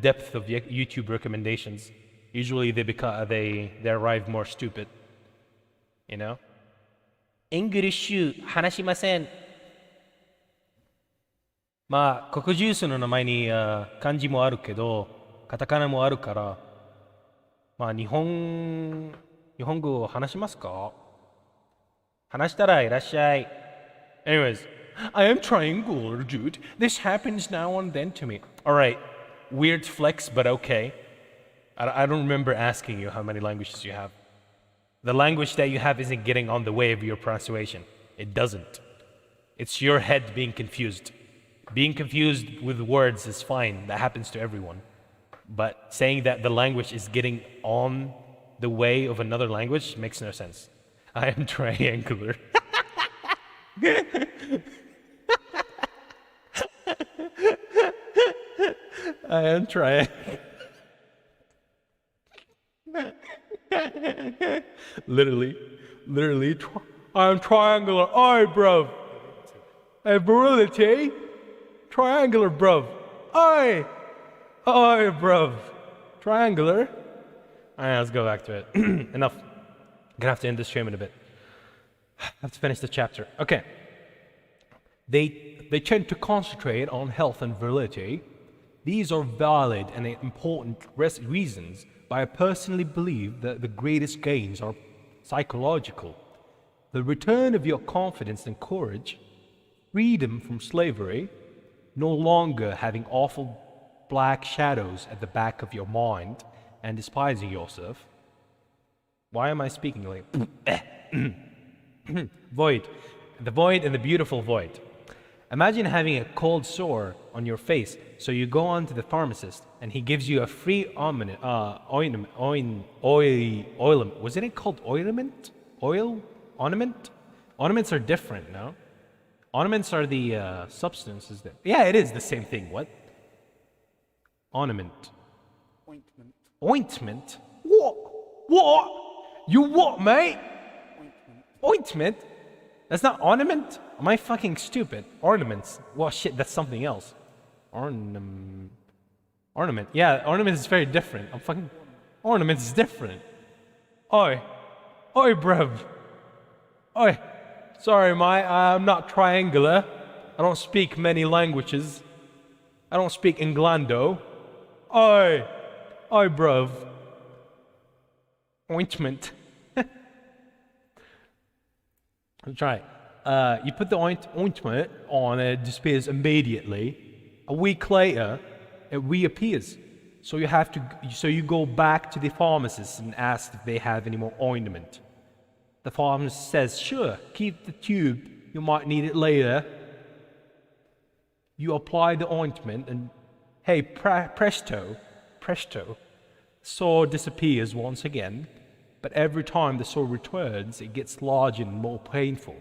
depth of YouTube recommendations. Usually they arrive more stupid. You know? English 話しません。まあ、ココジュースの名前に漢字もあるけど、カタカナもあるから、まあ日本語を話しますか？話したらいらっしゃい。Anyways, I am triangular, dude. This happens now and then to me. All right, weird flex, but okay. I don't remember asking you how many languages you have. The language that you have isn't getting on the way of your pronunciation. It doesn't. It's your head being confused. Being confused with words is fine. That happens to everyone. But saying that the language is getting on the way of another language makes no sense. I am triangular. I am triangular. literally, I'm triangular. Oi, bruv. Hey, virility. Triangular, bruv. Oi, bruv. Triangular. All right, let's go back to it. Enough. I'm gonna have to end this stream in a bit. I have to finish the chapter. Okay. They tend to concentrate on health and virility. These are valid and important reasons, but I personally believe that the greatest gains are psychological. The return of your confidence and courage, freedom from slavery, no longer having awful black shadows at the back of your mind and despising yourself. Why am I speaking like void? The void and the beautiful void. Imagine having a cold sore on your face, so you go on to the pharmacist and he gives you a free ointment. Wasn't it called ointment? Oil? Ornament? Ornaments are different, no? Ornaments are the substances that... Yeah, it is the same thing. What? Ornament. Ointment. Ointment? What? What? You what, mate? Ointment. Ointment? That's not ornament? Am I fucking stupid? Ornaments. Well, shit, that's something else. Ornament. Yeah, ornament is very different. I'm fucking... Ornament is different. Oi, bruv. Oi. Sorry, mate, I'm not triangular. I don't speak many languages. I don't speak Englando. Oi, bruv. Ointment. Let's try. You put the ointment on, it disappears immediately. A week later, it reappears. So you go back to the pharmacist and ask if they have any more ointment. The pharmacist says, sure, keep the tube, you might need it later. You apply the ointment and, hey, presto, sore disappears once again, but every time the sore returns, it gets larger and more painful,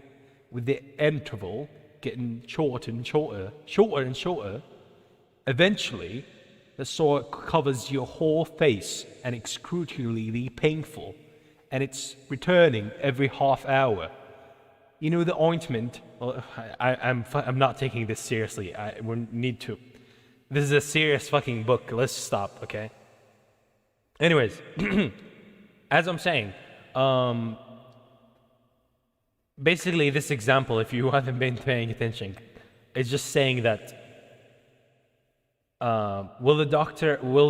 with the interval getting shorter and shorter. Eventually, the sore covers your whole face and excruciatingly painful, and it's returning every half hour. You know the ointment. Well, I'm not taking this seriously. We need to. This is a serious fucking book. Let's stop, okay? Anyways, as I'm saying, basically this example, if you haven't been paying attention, is just saying that will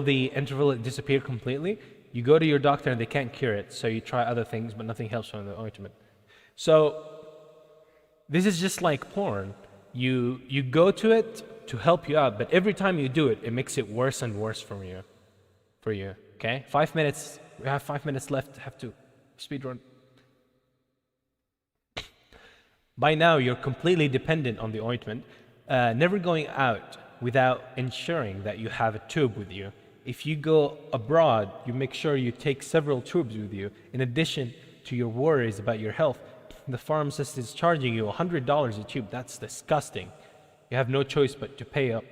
the interval disappear completely? You go to your doctor and they can't cure it, so you try other things, but nothing helps from the ointment. So this is just like porn. You go to it to help you out, but every time you do it, it makes it worse and worse for you. Okay? 5 minutes. We have 5 minutes left. Have to speedrun. By now, you're completely dependent on the ointment, never going out without ensuring that you have a tube with you. If you go abroad, you make sure you take several tubes with you. In addition to your worries about your health, the pharmacist is charging you $100 a tube. That's disgusting. You have no choice but to pay up.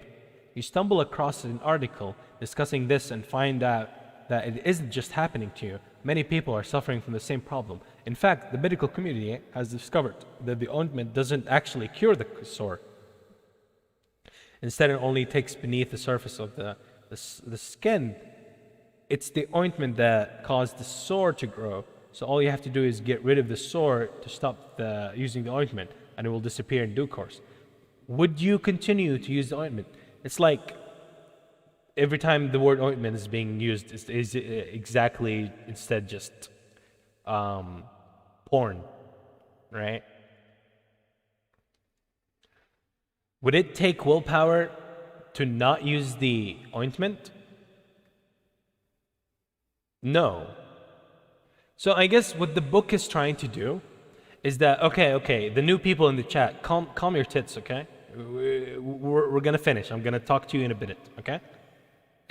You stumble across an article discussing this and find out that it isn't just happening to you. Many people are suffering from the same problem. In fact, the medical community has discovered that the ointment doesn't actually cure the sore. Instead, it only takes beneath the surface of the skin. It's the ointment that caused the sore to grow. So all you have to do is get rid of the sore to stop using the ointment, and it will disappear in due course. Would you continue to use the ointment? It's like every time the word ointment is being used, is exactly instead just porn, right? Would it take willpower to not use the ointment? No. So I guess what the book is trying to do is that, okay, the new people in the chat, calm your tits, okay? We're gonna finish. I'm gonna talk to you in a minute, okay?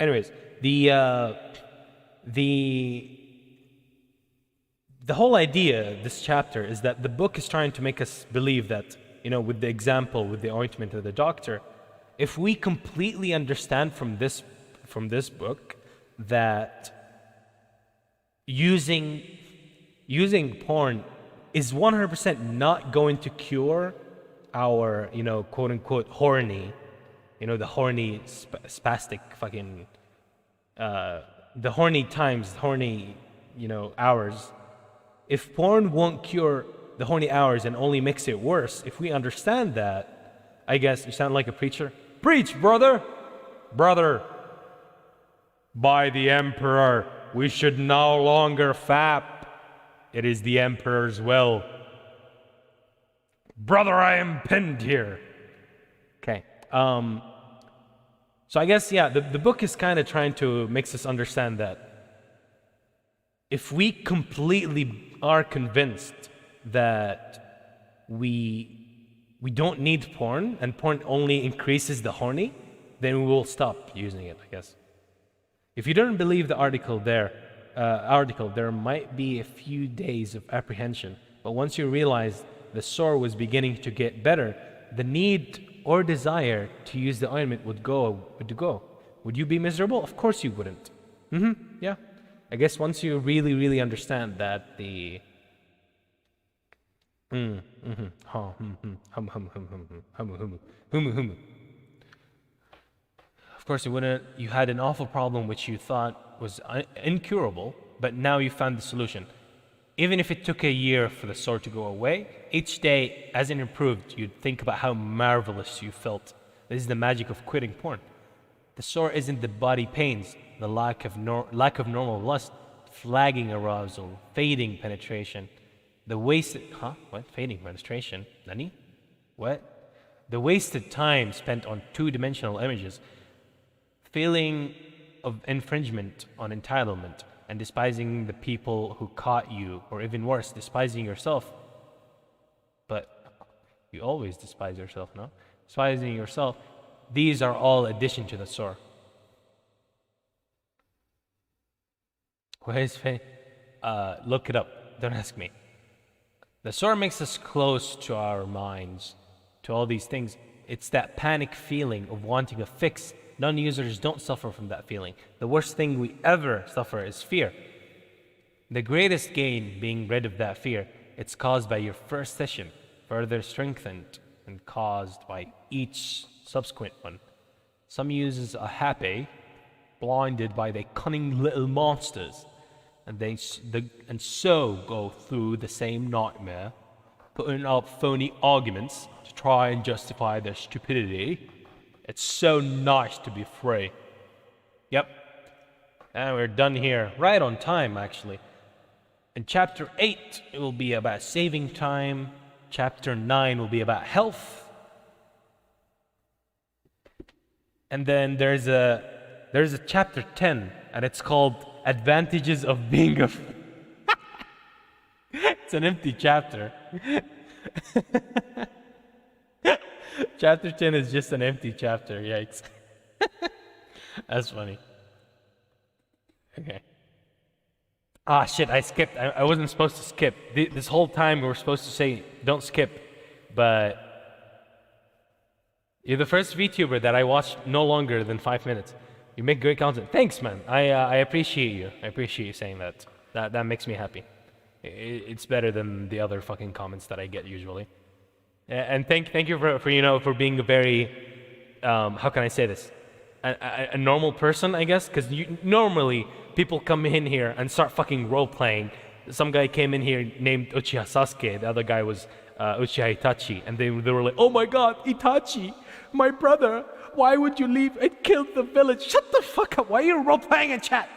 Anyways, the whole idea of this chapter is that the book is trying to make us believe that, with the example, with the ointment of the doctor, if we completely understand from this book that using porn is 100% not going to cure our, quote unquote horny, the horny spastic fucking, the horny times, horny, hours. If porn won't cure the horny hours and only makes it worse, if we understand that, I guess you sound like a preacher. Preach, brother! Brother, by the emperor, we should no longer fap. It is the emperor's will. Brother, I am pinned here. Okay. So I guess, yeah, the book is kind of trying to make us understand that if we completely are convinced that we don't need porn and porn only increases the horny, then we will stop using it, I guess. If you don't believe the article, there might be a few days of apprehension, but once you realize the sore was beginning to get better, the need or desire to use the ointment would go. Would you be miserable? Of course you wouldn't. Yeah. I guess once you really, really understand that the of course you wouldn't. You had an awful problem which you thought was incurable, but now you found the solution. Even if it took a year for the sore to go away, each day as it improved, you'd think about how marvelous you felt. This is the magic of quitting porn. The sore isn't the body pains, the lack of normal lust, flagging arousal, fading penetration, the wasted fading penetration? Nani? What? The wasted time spent on two-dimensional images, feeling of infringement on entitlement, and despising the people who caught you, or even worse, despising yourself. But you always despise yourself, no? Despising yourself. These are all addition to the sore. Where is Faye? Look it up. Don't ask me. The sore makes us close to our minds, to all these things. It's that panic feeling of wanting a fix. Non-users don't suffer from that feeling. The worst thing we ever suffer is fear. The greatest gain being rid of that fear. It's caused by your first session, further strengthened and caused by each subsequent one. Some users are happy, blinded by the cunning little monsters, and so go through the same nightmare, putting up phony arguments to try and justify their stupidity. It's so nice to be free. Yep. And we're done here. Right on time, actually. In chapter 8, it will be about saving time. Chapter 9 will be about health. And then there's a chapter 10, and it's called Advantages of Being a... It's an empty chapter. Chapter 10 is just an empty chapter, yikes. That's funny. Okay. Ah, shit, I skipped. I wasn't supposed to skip. This whole time we were supposed to say, don't skip. But you're the first VTuber that I watched no longer than 5 minutes. You make great content. Thanks, man. I appreciate you. I appreciate you saying that. That makes me happy. It's better than the other fucking comments that I get usually. And thank you for being a very, how can I say this? A normal person, I guess, because normally people come in here and start fucking role-playing. Some guy came in here named Uchiha Sasuke, the other guy was Uchiha Itachi, and they were like, oh my god, Itachi, my brother, why would you leave and kill the village? Shut the fuck up, why are you role-playing in chat?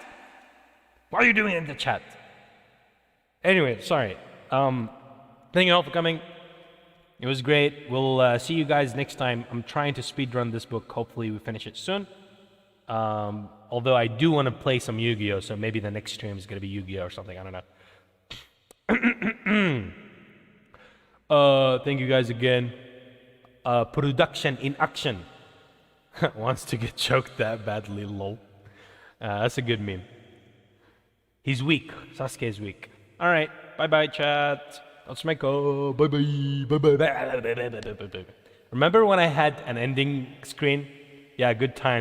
What are you doing in the chat? Anyway, sorry. Thank you all for coming. It was great. We'll see you guys next time. I'm trying to speedrun this book. Hopefully we finish it soon. Although I do want to play some Yu-Gi-Oh, so maybe the next stream is going to be Yu-Gi-Oh or something. I don't know. Thank you guys again. Production in action. Wants to get choked that badly, lol. That's a good meme. He's weak. Sasuke is weak. Alright, bye-bye chat. That's my call. Bye-bye. Bye-bye. Remember when I had an ending screen? Yeah, good time.